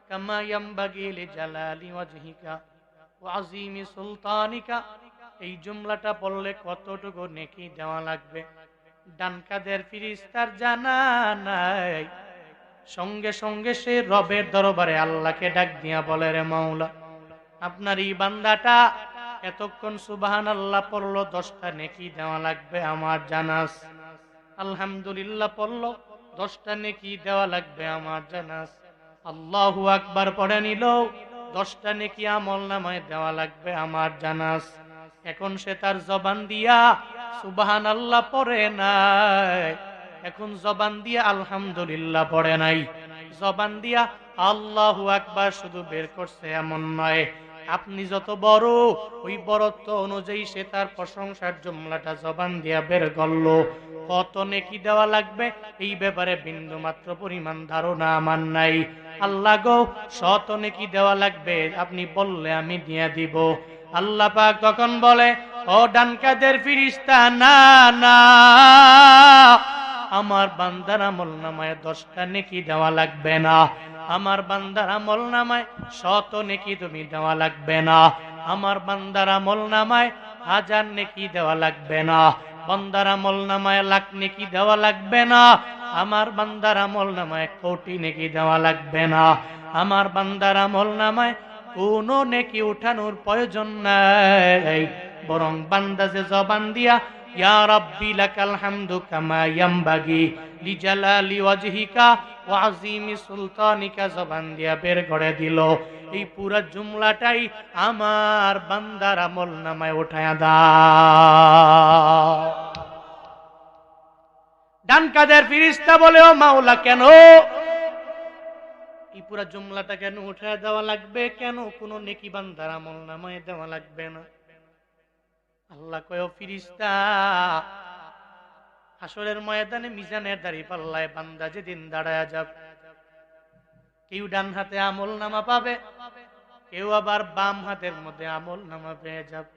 কামা ইয়ামবাগি লিজালালি ওয়াজহিকা ওয়া আযীমি সুলতানিকা। এই জুমলাটা পড়লে কতটুকু নেকি দেওয়া লাগবে ডান কাদের ফেরেশতার জানা নাই। সঙ্গে সঙ্গে সে রবের দরবারে আল্লাহকে ডাক দিয়া বলে, রে মাওলা, আপনার এই বান্দাটা এতক্ষণ সুবহানাল্লাহ পড়লো, 10টা নেকি দেওয়া লাগবে আমার জানাস। আলহামদুলিল্লাহ পড়লো, 10টা নেকি দেওয়া লাগবে আমার জানাস। আল্লাহু আকবার পড়ে নিল, 10টা নেকি আমল নামায় দেওয়া লাগবে আমার জানাস। এখন সে তার জবান দিয়া সুবহানাল্লাহ পড়ে নাই, এখন জবান দিয়া আলহামদুলিল্লাহ পড়ে নাই, জবান দিয়া আল্লাহু আকবার শুধু বের করছে এমন নয়, আপনি যত বড় ওই বড়ত্ব অনুযায়ী সে তার প্রশংসার জুমলাটা জবান দিয়া বের করলো। কত নেকি দেওয়া লাগবে এই ব্যাপারে বিন্দু মাত্র পরিমাণ ধারণা আমার নাই। আল্লাহ গো, 100 নেকি দেওয়া লাগবে, আপনি বললে আমি দিয়ে দিব। আল্লাহ পাক তখন বলে, ও ডান কাদের ফেরেশতা, না না, আমার বান্দার আমল নামায় 10টা নেকি দেওয়া লাগবে না, আমার বান্দার আমল নামায় 100 নেকি তুমি দেওয়া লাগবে না, আমার বান্দার আমল নামায় 1000 নেকি দেওয়া লাগবে না, বান্দার আমল নামায় 1,00,000 নেকি দেওয়া লাগবে না, আমার বান্দার আমল নামায় 1,000,000 নেকি দেওয়া লাগবে না, আমার বান্দার আমল নামায় কোনো নেকি উঠানোর প্রয়োজন নাই। বরং বান্দা যে জবান দিয়া ইয়া রাব্বি লাকাল হামদু কামা ইয়ামবাগি লিজালালি ওয়াজহিকা ওয়া আযীমি সুলতানিকা জবান দিয়া বের করে দিল, এই পুরা জুমলাটাই আমার বান্দার আমল নামায় উঠায়া দাও। ডান কাদের ফেরেশতা বলে, ও মাওলা, কেন এই পুরা জুমলাটা কেন উঠায়া দেওয়া লাগবে, কেন কোন নেকি বান্দার আমল নামায় দেওয়া লাগবে না? আল্লাহ কয়, ও ফেরেশতা, হাসরের ময়দানে মিজানের দাড়ি পাল্লায় বান্দা যেদিন দাঁড়ায়া যাবে, কেউ ডান হাতে আমল নামা পাবে, কেউ আবার বাম হাতের মধ্যে আমল নামা পেয়ে যাবে।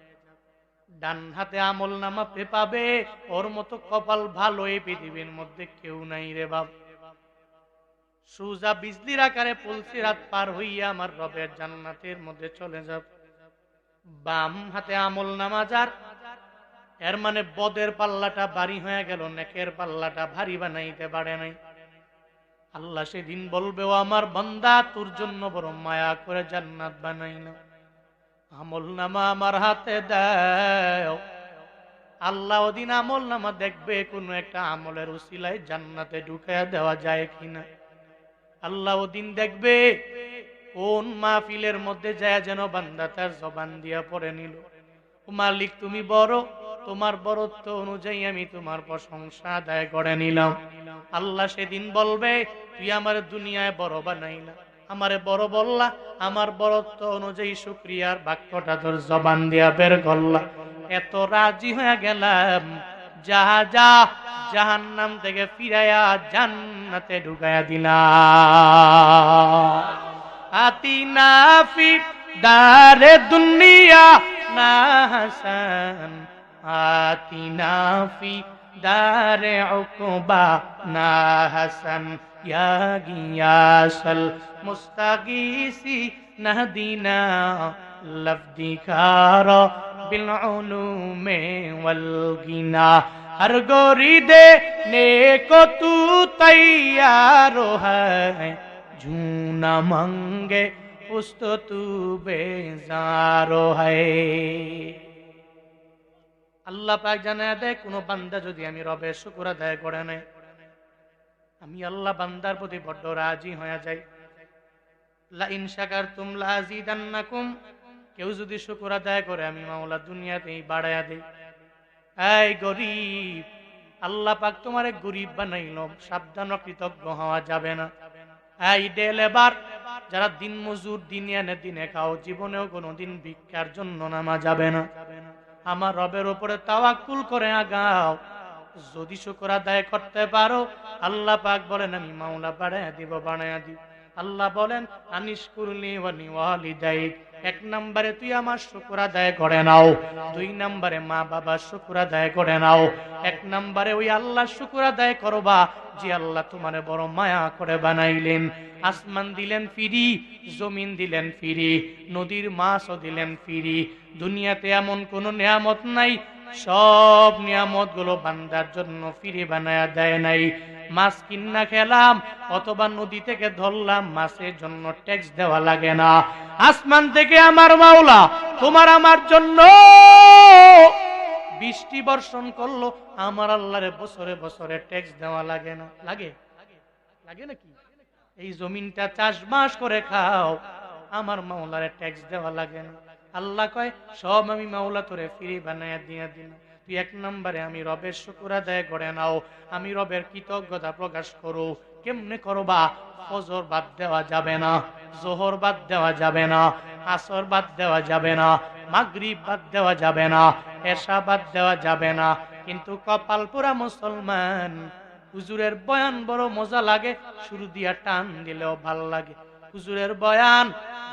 ডান হাতে আমল নামা পাবে, ওর মতো কপাল ভালো এই পৃথিবীর মধ্যে কেউ নাই রে বাপ। সুজা বিজলির আকারে পুলসিরাত পার হইয়া আমার রবের জান্নাতের মধ্যে চলে যাব। বাম হাতে আমল নামা যার, এর মানে বদের পাল্লাটা ভারী হয়ে গেল, নেকের পাল্লাটা ভারী বানাইতে পারে নাই। আল্লাহ সেদিন বলবে, ও আমার বান্দা, তোর জন্য বড় মায়া করে জান্নাত বানাই না, আমল নামা আমার হাতে দাও। আল্লাহ ওদিন আমল নামা দেখবে কোন একটা আমলের উসিলায় জান্নাতে ঢুকায়া দেওয়া যায় কিনা। আল্লাহ ওদিন দেখবে কোন মাহফিলের মধ্যে যায় যেন বান্দা তার জবান দিয়া পড়ে নিল, ও মালিক তুমি বড়, তোমার বরত্ব অনুযায়ী আমি তোমার প্রশংসা আদায় করে নিলাম। আল্লাহ সেদিন বলবে, তুই আমার দুনিয়ায় বড় বানাইলা, আমারে বড় বললা, আমার বরত্ব অনুযায়ী শুকরিয়ার বাক্যটা তোর জবান দিয়া বের করলা, এত রাজি হয়ে গেলাম, যা যা জাহান্নাম থেকে ফিরাইয়া জান্নাতে ঢুকাইয়া দিলাম। আতিনা ফি দারে দুনিয়া না হাসান, আতিনা ফি দারে উকবা না হাসান, ইয়া গিয়াসাল মুস্তাগীসি নাহদিনা লফদিকারা বিল উলুমে ওয়াল গিনা। हर गोरी देने को तू तैयार है, झूना मांगे उस तो तू बेजार है। আল্লাহ পাক জানায় দেয়, কোন বান্দা যদি আমি রবের শুকর আদায় করে নাই, আমি আল্লাহ বান্দার প্রতি বড্ড রাজি হয়ে যাই। লা ইন শাকারতুম লা আযীদান্নাকুম, কেউ যদি শুকর আদায় করে আমি মাওলা দুনিয়াতেই বাড়ায়া দেই। এই গরিব, আল্লাহ পাক তোমারে গরিব বানাইলো, সাবধান, কৃতজ্ঞ হওয়া যাবে না। এই ডে লেবার, যারা দিন মজুর, দিনে আনে দিনে খাও, জীবনেও কোনোদিন ভিক্ষার জন্য নামা যাবে না। আমার রবের উপরে তাওয়াক্কুল করে আগাও। যদি শুকর আদায় করতে পারো, আল্লাহ পাক বলেন আমি মাওলা বাড়ায়া দিব, বাড়ায়া দিব। আল্লাহ বলেন আনিশকুরনি ওয়া লিওয়ালিদাইক, এক নম্বরে তুই আমার শুকর আদায় করে নাও, দুই নম্বরে মা বাবার শুকর আদায় করে নাও। এক নম্বরে ওই আল্লাহ শুকর আদায় করবা যে আল্লাহ তোমারে বড় মায়া করে বানাইলেন। আসমান দিলেন ফিরি, জমিন দিলেন ফিরি, নদীর মাছও দিলেন ফিরি। দুনিয়াতে এমন কোন নিয়ামত নাই, সব নিয়ামত গুলো বান্দার জন্য ফিরি বানায়া দেয় নাই। মাছ কিন্না খেলাম অথবা নদী থেকে ধরলাম, মাছের জন্য ট্যাক্স দেওয়া লাগে না। আসমান থেকে আমার মাওলা তোমার আমার জন্য বৃষ্টি বর্ষণ করলো, আমার আল্লাহরে বছরে বছরে ট্যাক্স দেওয়া লাগে না। লাগে? লাগে নাকি? এই জমিনটা চাষবাস করে খাও, আমার মাওলারে ট্যাক্স দেওয়া লাগে না। আল্লাহ কয় সব আমি মাওলা তোরে ফ্রি বানায়া দিয়া দিন, তুই এক নম্বরে আমি রবের শুকর আদায় করে নাও, আমি রবের কৃতজ্ঞতা প্রকাশ করো। কেমনে করবা? ফজর বাদ দেওয়া যাবে না, জোহর বাদ দেওয়া যাবে না, আসর বাদ দেওয়া যাবে না, মাগরিব বাদ দেওয়া যাবে না, এশা বাদ দেওয়া যাবে না। কিন্তু কপাল পুরা মুসলমান, হুজুরের বয়ান বড় মজা লাগে, শুরু দিয়া টান দিলেও ভাল লাগে। হুজুরের বয়ান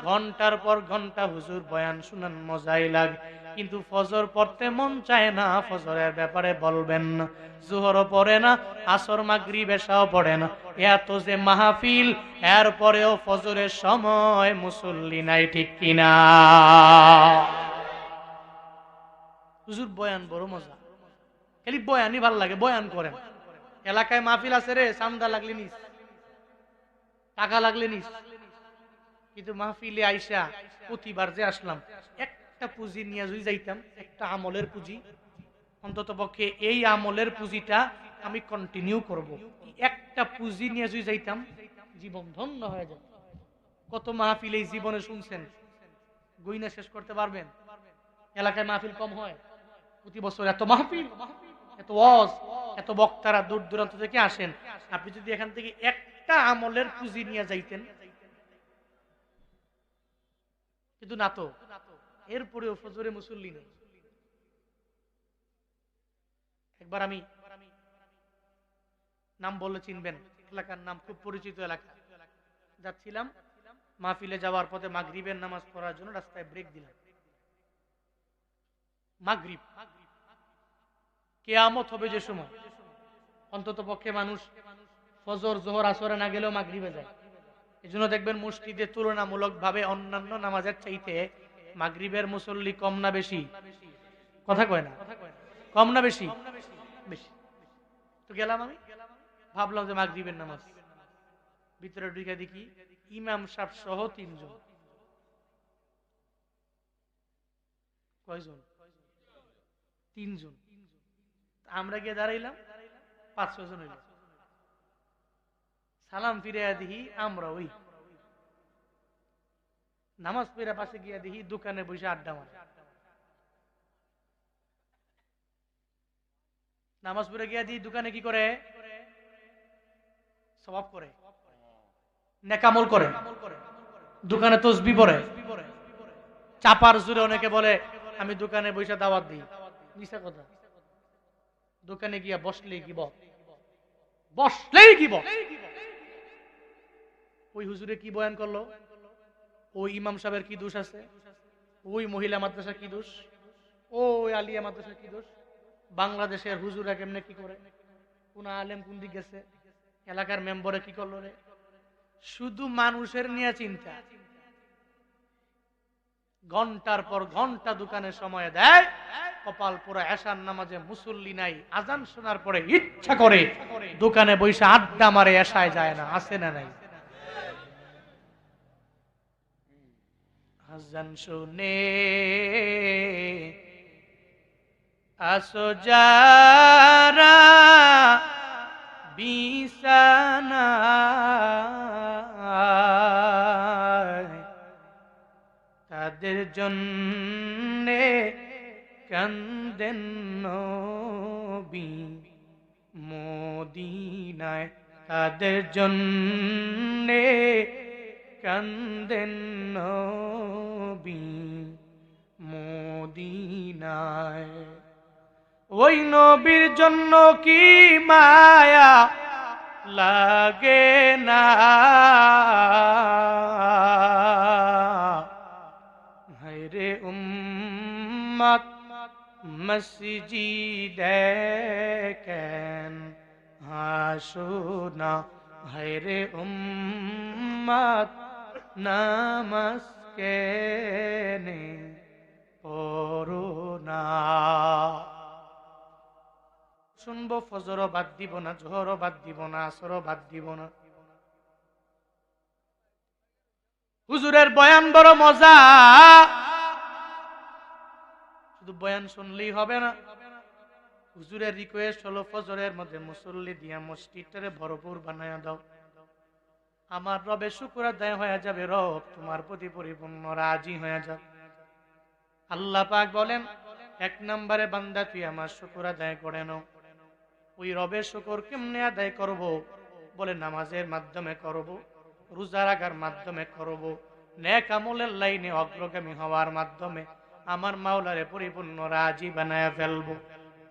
ঘন্টার পর ঘন্টা হুজুর বয়ান শুনান, মজাই লাগে, কিন্তু ফজর পড়তে মন চায় না, ফজরের ব্যাপারে বলবেন না। জোহরও পড়ে না, আসর মাগরিব এশাও পড়ে না। এত যে মাহফিল, এরপরেও ফজরের সময় মুসল্লি নাই, ঠিক কিনা? হুজুর বয়ান বড় মজা, খালি বয়ানই ভাল লাগে, বয়ান করেন। এলাকায় মাহফিল আছে রে, চান্দা লাগলে নিস, টাকা লাগলে নিস, কিন্তু মাহফিলে আইসা প্রতিবার যে আসলাম, একটা পুঁজি নিয়ে যদি যাইতাম, একটা আমলের পুঁজি, অন্তত পক্ষে এই আমলের পুঁজিটা আমি কন্টিনিউ করব, একটা পুঁজি নিয়ে যদি যাইতাম, জীবন ধন্য হয়ে যায়। কত মাহফিল এই জীবনে শুনছেন, গইনা শেষ করতে পারবেন? এলাকায় মাহফিল কম হয়, প্রতি বছর এত মাহফিল, এত ওয়াজ, এত বক্তারা দূর দূরান্ত থেকে আসেন। আপনি যদি এখান থেকে একটা আমলের পুঁজি নিয়ে যাইতেন, কিন্তু না তো, এরপরেও ফজরে মুসল্লি নেই। একবার আমি নাম বললে চিনবেন, এলাকার নাম, খুব পরিচিত এলাকা, যাচ্ছিলাম, মাহফিলে যাওয়ার পথে মাগরিবের নামাজ পড়ার জন্য রাস্তায় ব্রেক দিলাম। মাগরিব, কিয়ামত হবে যে সময়, অন্তত পক্ষে মানুষ ফজর জোহর আসরে না গেলেও মাগরিবে যায়। এজন্য দেখবেন মসজিদে তুলনামূলক ভাবে অন্যান্য নামাজের চাইতে মাগরিবের মুসল্লি কম না বেশি? কথা কয় না, কম না বেশি? বেশি। তো গেলাম, আমি ভাবলাম যে মাগরিবের নামাজ, ভিতরে ঢুকে দেখি ইমাম সাহেব সহ 3 জন। কয়জন? 3 জন। আমরা গিয়ে দাঁড়াইলাম, 5-6 জন হইল। সালাম ফিরে দেখি আমরা ওই নামাজ পড়ে পাশে গিয়া দেখি দোকানে বসে আড্ডা মারে। নামাজ পড়ে গিয়া দি দোকানে কি করে? সওয়াব করে, নেকামল করে, দোকানে তসবি পড়ে। চাপার জোরে অনেকে বলে আমি দোকানে বসে দাওয়াত দিই, মিছা কথা। দোকানে গিয়া বসলেই কি বসলেই কি ওই হুজুরে কি বয়ান করলো, ওই ইমাম সাহেবের কি দোষ আছে, ওই মহিলা মাদ্রাসা কি দোষ, ওই আলিয়া মাদ্রাসা কি দোষ, বাংলাদেশের হুজুরা কেমনে কি করে, কোন আলেম কোন দিক গেছে, এলাকার মেম্বারে কি করলো রে। শুধু মানুষের নিয়ে চিন্তা। ঘন্টার পর ঘন্টা দোকানে সময় দেয়, কপাল পুরো এশার নামাজে মুসল্লি নাই, আজান শোনার পরে ইচ্ছা করে দোকানে বসে আড্ডা মারে, এশায় যায় না, আছে না নাই? আজান শুনে আসো যারা বিছানায়, তাদের জন্যে কান্দেন নবী মদিনায়, তাদের জন্যে কান্দেন নবী মদিনায়। ওই নবীর জন্য কি মায়া লাগে না, হায়রে উম্মত মসজিদে কেন আসো না, হায়রে উম্মত নামাজ কেনে পড়ো না। শুনবো ফজরও বাদ দিব না, জোহরও বাদ দিব না, আসরও বাদ দিব না। হুজুরের বয়ান বড় মজা, শুধু বয়ান শুনলেই হবে না। হুজুরের রিকোয়েস্ট হলো ফজরের মধ্যে মুসল্লি দিয়া মসজিদটারে ভরপুর বানায়া দাও, আমার রবে শুকর আদায় হয়ে যাবে, রব তোমার প্রতি পরিপূর্ণ রাজি হয়ে যাবে। আল্লাহ পাক বলেন, এক নম্বরে বান্দা তুই আমার শুকর আদায় করে নাও। ওই রবের শুকর কেমনে আদায় করব? বলে নামাজের মাধ্যমে করব, রোজা রাখার মাধ্যমে করব, নেক আমলের লাইনে অগ্রগামী হওয়ার মাধ্যমে আমার মাওলারে পরিপূর্ণ রাজি বানায় ফেলবো।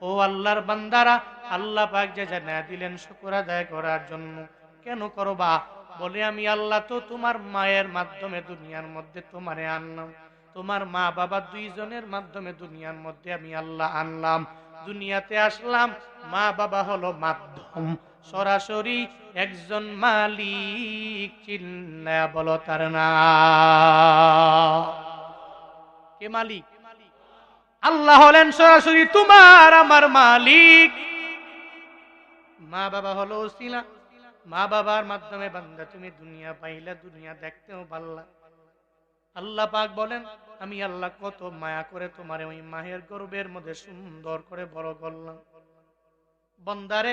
ও আল্লাহর বান্দারা, আল্লাহ পাক যে জানায়া দিলেন শুকর আদায় করার জন্য। কেন করবা? বলে আমি আল্লাহ তো তোমার মায়ের মাধ্যমে দুনিয়ার মধ্যে তোমারে আনলাম, তোমার মা বাবা দুইজনের মাধ্যমে দুনিয়ার মধ্যে আমি আল্লাহ আনলাম, দুনিয়াতে আসলাম, মা বাবা হলো মাধ্যম, সরাসরি একজন মালিক চিল্লা বলো তার না। কে মালিক? আল্লাহ হলেন সরাসরি তোমার আমার মালিক। মা বাবা হলো ওসিলা, মা বাবার মাধ্যমে বান্দা তুমি দুনিয়া পাইলা, দুনিয়া দেখতেও পারলা। আল্লাহ পাক বলেন, আমি আল্লাহ কত মায়া করে তোমারে ওই মায়ের গর্ভের মধ্যে সুন্দর করে বড় করলাম। বান্দারে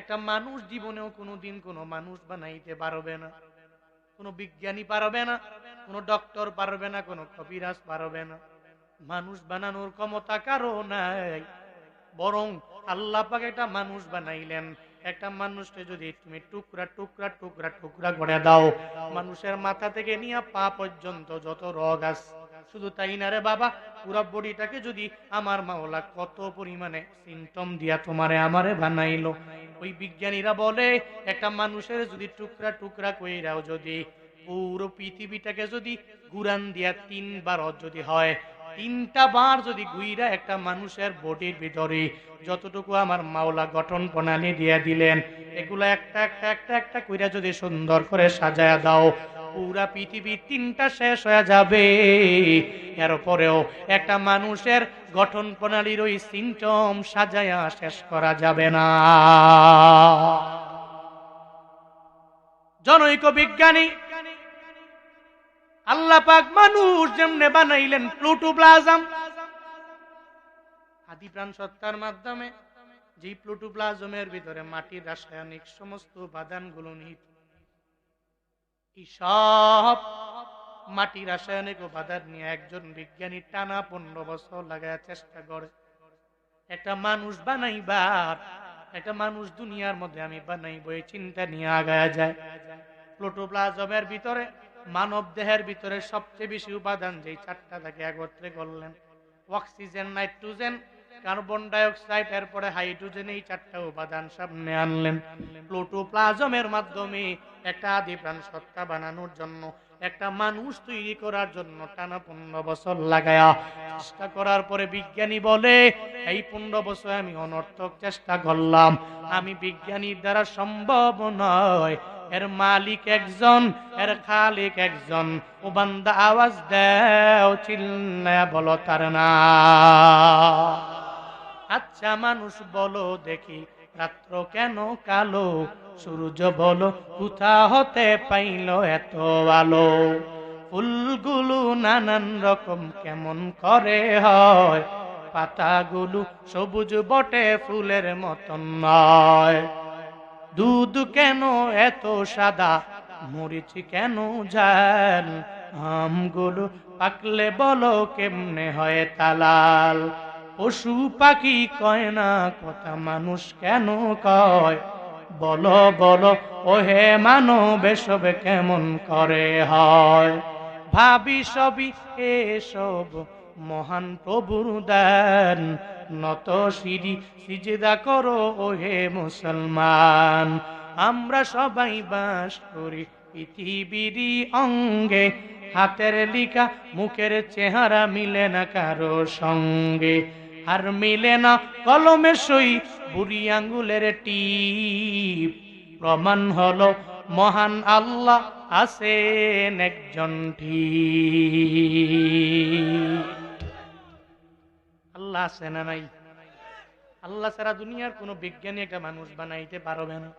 একটা মানুষ জীবনেও কোনোদিন কোনো মানুষ বানাইতে পারবে না, কোনো বিজ্ঞানী পারবে না, কোনো ডক্টর পারবে না, কোনো কবিরাজ পারবে না। মানুষ বানানোর ক্ষমতা কারো নাই, বরং আল্লাহ পাক একটা মানুষ বানাইলেন। একটা মানুষকে যদি তুমি টুকরা টুকরা টুকরা টুকরা করে দাও, মানুষের মাথা থেকে নিয়ে পা পর্যন্ত যত রগ আছে, শুধু তাই না রে বাবা, পুরো বডিটাকে যদি আমার মাওলা কত পরিমাণে সিমটম দিয়া তোমারে আমারে বানাইলো। ওই বিজ্ঞানীরা বলে একটা মানুষের যদি টুকরা টুকরা কইরাও যদি পুরো পৃথিবীটাকে যদি ঘুরান দিয়া 3 বার যদি হয়, 3টা বার যদি ঘুইরা একটা মানুষের বডির ভিতরে যতটুকু আমার মাওলা গঠন প্রণালী দিয়ে দিলেন, এগুলো একটা একটা একটা একটা কইরা যদি সুন্দর করে সাজায়া দাও, পুরা পৃথিবী 3টা শেষ হয়ে যাবে, এরপরেও একটা মানুষের গঠন প্রণালীর ওই সিমটম সাজায়া শেষ করা যাবে না। জনৈক বিজ্ঞানী আল্লাহ পাক মানুষ যেমনে বানাইলেন প্লুটোপ্লাজম, আদি প্রাণ সত্তার মাধ্যমে, যে প্লুটোপ্লাজমের ভিতরে মাটির রাসায়নিক সমস্ত উপাদানগুলো নিহিত, এই সব মাটি রাসায়নিক উপাদান নিয়ে একজন বিজ্ঞানী টানা 15 বছর লাগায় চেষ্টা করে। একটা মানুষ বানাইবা, একটা মানুষ দুনিয়ার মধ্যে আমি বানাইবো, এই চিন্তা নিয়ে আগায়া যায়। প্রোটোপ্লাজমের ভিতরে, মানব দেহের ভিতরে সবচেয়ে বেশি উপাদান যেই চারটা থাকে একত্রে করলেন, অক্সিজেন, নাইট্রোজেন, কার্বন ডাইঅক্সাইড, এরপরে হাইড্রোজেন, এই চারটা উপাদান সামনে আনলেন প্রোটোপ্লাজমের মাধ্যমে একটা আদি প্রাণ সত্তা বানানোর জন্য, একটা মানুষ তৈরি করার জন্য টানা 15 বছর লাগায়া চেষ্টা করার পরে বিজ্ঞানী বলে এই 15 বছর আমি অনর্থক চেষ্টা করলাম, আমি বিজ্ঞানীর দ্বারা সম্ভব নয়, এর মালিক একজন, এর খালিক একজন। ও বান্দা আওয়াজ দাও, চিল্লায়া বলো তার না। আচ্ছা মানুষ বলো দেখি, রাত্র কেন কালো, সূর্য বলো কোথা হতে পাইল এত আলো, ফুলগুলো নানান রকম কেমন করে হয়, পাতাগুলো সবুজ বটে ফুলের মতন নয়, দুধ কেন এত সাদা, মরিচ কেন ঝাল, আমগুলো পাকলে বলো কেমনে হয় তালাল, পশু পাখি কয় না কথা, মানুষ কেন কয়, বলো বলো ওহে মানব এসব কেমন করে হয়, ভাবি সবই এসব মহান প্রভুর দান, নত শিরি সিজদা করো ওহে মুসলমান, আমরা সবাই বাস করি পৃথিবীরই অঙ্গে, হাতের লিখা মুখের চেহারা মিলে না কারো সঙ্গে, আর মিলে না কলমের সই বুড়ি আঙ্গুলের টিপ, প্রমাণ হলো মহান আল্লাহ আছেন একজন ঠিক। আল্লাহ আছে না নাই? আল্লাহ ছাড়া দুনিয়ার কোন বিজ্ঞানী একটা মানুষ বানাইতে পারবে না।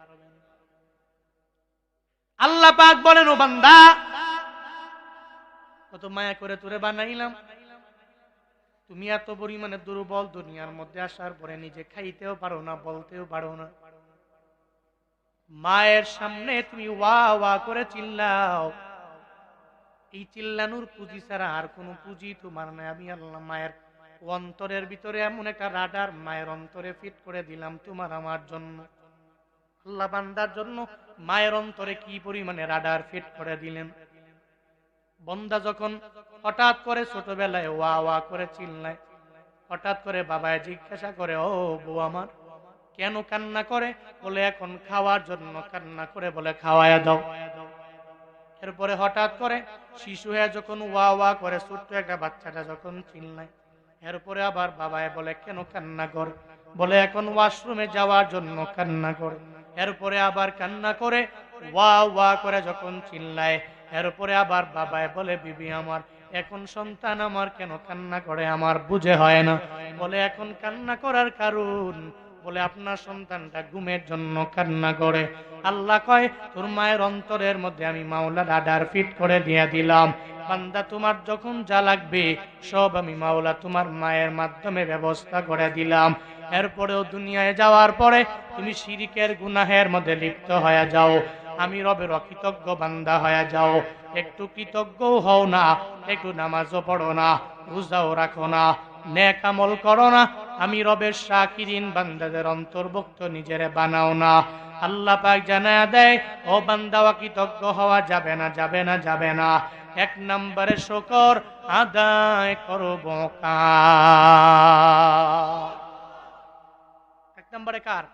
আল্লাহ পাক বলেন, ও বান্দা কত মায়া করে তোরে বানাইলাম, তুমি এত পরিমাণে দুর্বল, দুনিয়ার মধ্যে আসার পরে নিজে খাইতেও পারো না, বলতেও পারো না, মায়ের সামনে তুমি ওয়া ওয়া করে চিল্লাও, এই চিল্লানোর পুঁজি ছাড়া আর কোনো পুঁজি তোমার নাই। আমি আল্লাহ মায়ের অন্তরের ভিতরে এমন একটা রাডার মায়ের অন্তরে ফিট করে দিলাম তোমার আমার জন্য। আল্লাহ বান্দার জন্য মায়ের অন্তরে কি পরিমাণে রাডার ফিট করে দিলেন। বন্দা যখন হঠাৎ করে ছোটবেলায় ওয়া ওয়া করে চিল্লায়, হঠাৎ করে বাবায় জিজ্ঞাসা করে, ও বউ আমার কেন কান্না করে, বলে এখন খাওয়ার জন্য কান্না করে, বলে খাওয়ায়া দাও। এরপরে হঠাৎ করে শিশু হয়ে যখন ওয়া ওয়া করে, ছোট্ট একটা বাচ্চাটা যখন চিল্লায়, এরপরে আবার বাবায় বলে কেন কান্না করে, বলে এখন ওয়াশরুমে যাওয়ার জন্য কান্না করে। এরপরে আবার কান্না করে ওয়া ওয়া করে যখন চিল্লায়, এরপরে আবার বাবায় বলে বিবি আমার এখন সন্তান আমার কেন কান্না করে, আমার বুঝে হয় না, বলে এখন কান্না করার কারণ, বলে আপনার সন্তানটা ঘুমের জন্য কান্না করে। আল্লাহ কয় তোর মায়ের অন্তরের মধ্যে আমি মাওলা রাডার ফিট করে দিয়ে দিলাম, বান্দা তোমার যখন যা লাগবে সব আমি মাওলা তোমার মায়ের মাধ্যমে ব্যবস্থা করে দিলাম। এরপরেও দুনিয়ায় যাওয়ার পরে তুমি শিরিকের গুনাহের মধ্যে লিপ্ত হয়ে যাও, আমি রবের অকৃতজ্ঞ বান্দা হয়ে যাও, একটু কৃতজ্ঞও হও না, একটু নামাজও পড়ো না, রোজাও রাখো না, নেক আমল করো না, আমি রবের শাকিরিন বান্দাদের অন্তর্ভুক্ত নিজেরে বানাও না। আল্লাহ পাক জানায়া দেয়, ও বান্দা অকৃতজ্ঞ হওয়া যাবে না, যাবে না, যাবে না। এক নম্বরে শুকর আদায় করব কার? এক নম্বরে কার?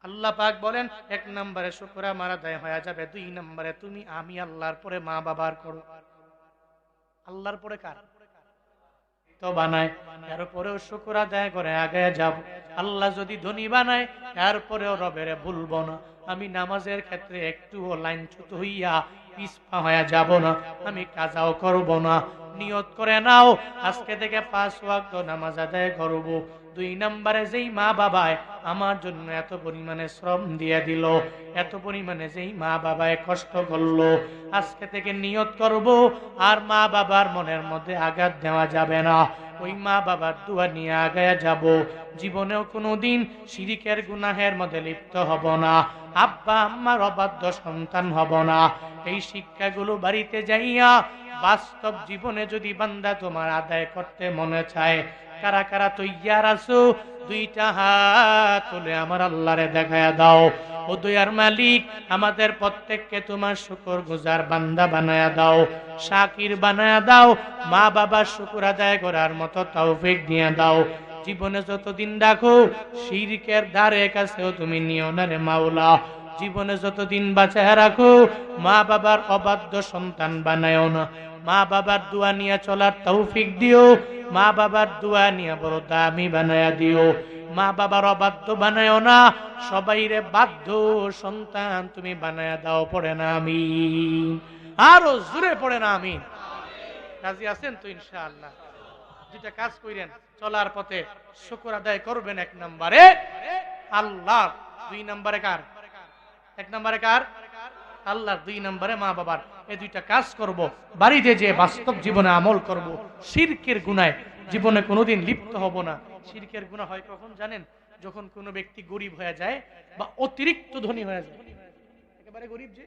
আল্লাহ পাক বলেন এক নম্বরে শুকর আমার আদায় হয়ে যাবে, দুই নম্বরে তুমি আমি আল্লাহর পরে মা বাবার করো। আল্লাহর পরে কার? তো বানায়, এরপরেও শুকর আদায় করে আগে যাব। আল্লাহ যদি ধনী বানায় এরপরেও রবের ভুলবো না, আমি নামাজের ক্ষেত্রে একটুও লাইনচ্যুত হইয়া পিছপা হয়ে যাব না, আমি কাজাও করব না। নিয়ত করে নাও আজকে থেকে 5 ওয়াক্ত নামাজ আদায় করব। দুই নম্বরে যেই মা বাবায় আমার জন্য এত পরিমাণে শ্রম দিয়ে দিল, এত পরিমাণে যেই মা বাবায় কষ্ট করলো, আজকে থেকে নিয়ত করব আর মা বাবার মনের মধ্যে আঘাত দেওয়া যাবে না। ওই মা বাবার দোয়া নিয়ে আগায়া যাব, জীবনেও কোনোদিন শিরিকের গুনাহের মধ্যে লিপ্ত হব না, আব্বা আম্মার অবাধ্য সন্তান হব না। এই শিক্ষাগুলো বাড়িতে যাইয়া বাস্তব জীবনে যদি বান্দা তোমার আদায় করতে মনে চায়, কারা কারা তৈয়ার আছো দুইটা হাত তুলে আমার আল্লাহরে দেখায়া দাও। ও দয়ার মালিক, আমাদের প্রত্যেককে তোমার শুকরগুজার বান্দা বানায়া দাও, শাকির বানায়া দাও, মা বাবার শুকর আদায় করার মতো তৌফিক দিয়ে দাও। জীবনে যতদিন রাখো শিরকের ধারে কাছেও তুমি নিও না রে মাওলা। জীবনে যতদিন বাঁচায় রাখো মা বাবার অবাধ্য সন্তান বানায়ও না। মা বাবার দোয়া নিয়ে চলার তৌফিক দিও, মা বাবার দোয়া নিয়ে বড় দামি বানায়া দিও। মা বাবার অবাধ্য বানায়ও না, সবাইরে বাধ্য সন্তান তুমি বানায়া দাও। পড়ে না আমিন, আরো জোরে পড়ে না আমিন। রাজি আছেন তো ইনশাআল্লাহ? দুইটা কাজ কইরেন চলার পথে, শুকর আদায় করবেন এক নম্বরে আল্লাহ, দুই নম্বরে কার? এক নম্বরে কার? আল্লাহ, দুই নম্বরে মা বাবার। এই দুইটা কাজ করব, বাড়িতে যে বাস্তব জীবনে আমল করব। শিরকের গুনায় জীবনে কোনোদিন লিপ্ত হব না। শিরকের গুনাহ হয় কখন জানেন? যখন কোনো ব্যক্তি গরিব হয়ে যায় বা অতিরিক্ত ধনী হয়ে যায়, একেবারে গরিব, যে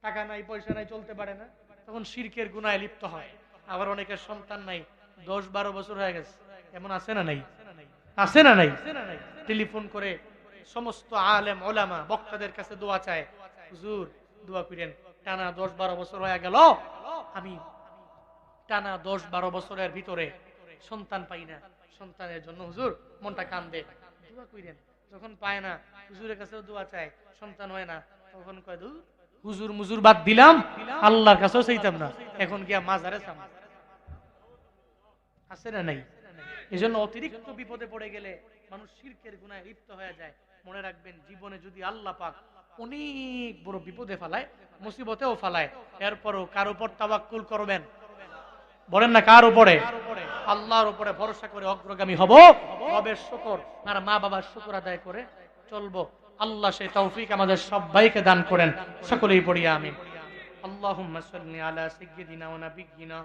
টাকা নাই পয়সা নাই চলতে পারে না, তখন শিরকের গুনায় লিপ্ত হয়। আবার অনেকের সন্তান নাই, 10-12 বছর হয়ে গেছে, এমন আছে না নাই? আছে না নাই? টেলিফোন করে সমস্ত আলেম ওলামা বক্তাদের কাছে দোয়া চায়, হুজুর দোয়া করেন, টানা 10-12 বছর হয়ে গেল, আমি টানা 10-12 বছরের ভিতরে সন্তান পাই না, সন্তানের জন্য হুজুর মনটা কান্দে, দোয়া করেন। যখন পায় না, হুজুরের কাছেও দোয়া চায়, সন্তান হয় না, তখন কয় দূর হুজুর মুজুর বাদ দিলাম, আল্লাহর কাছেও চাইতাম না, এখন গিয়া মাজারে চাম। আছে না নাই? এজন্য অতিরিক্ত বিপদে পড়ে গেলে মানুষ শিরকের গুনায় লিপ্ত হয়ে যায়। মনে রাখবেন, জীবনে যদি আল্লাহ পাক অনেক বড় বিপদে ফেলায়, মুসিবতেও ফেলায়, এরপরও কার উপর তাওয়াক্কুল করবেন? বলেন না কার উপরে? আল্লাহর উপরে ভরসা করে অগ্রগামী হব, রবের শুকর আর মা বাবার শুকর আদায় করে চলবো। আল্লাহ সেই তৌফিক আমাদের সবাইকে দান করেন। সকলেই পড়ি আমিন। আল্লাহুম্মা সাল্লি আলা সাইয়্যিদিনা ওয়া নাবিয়্যিনা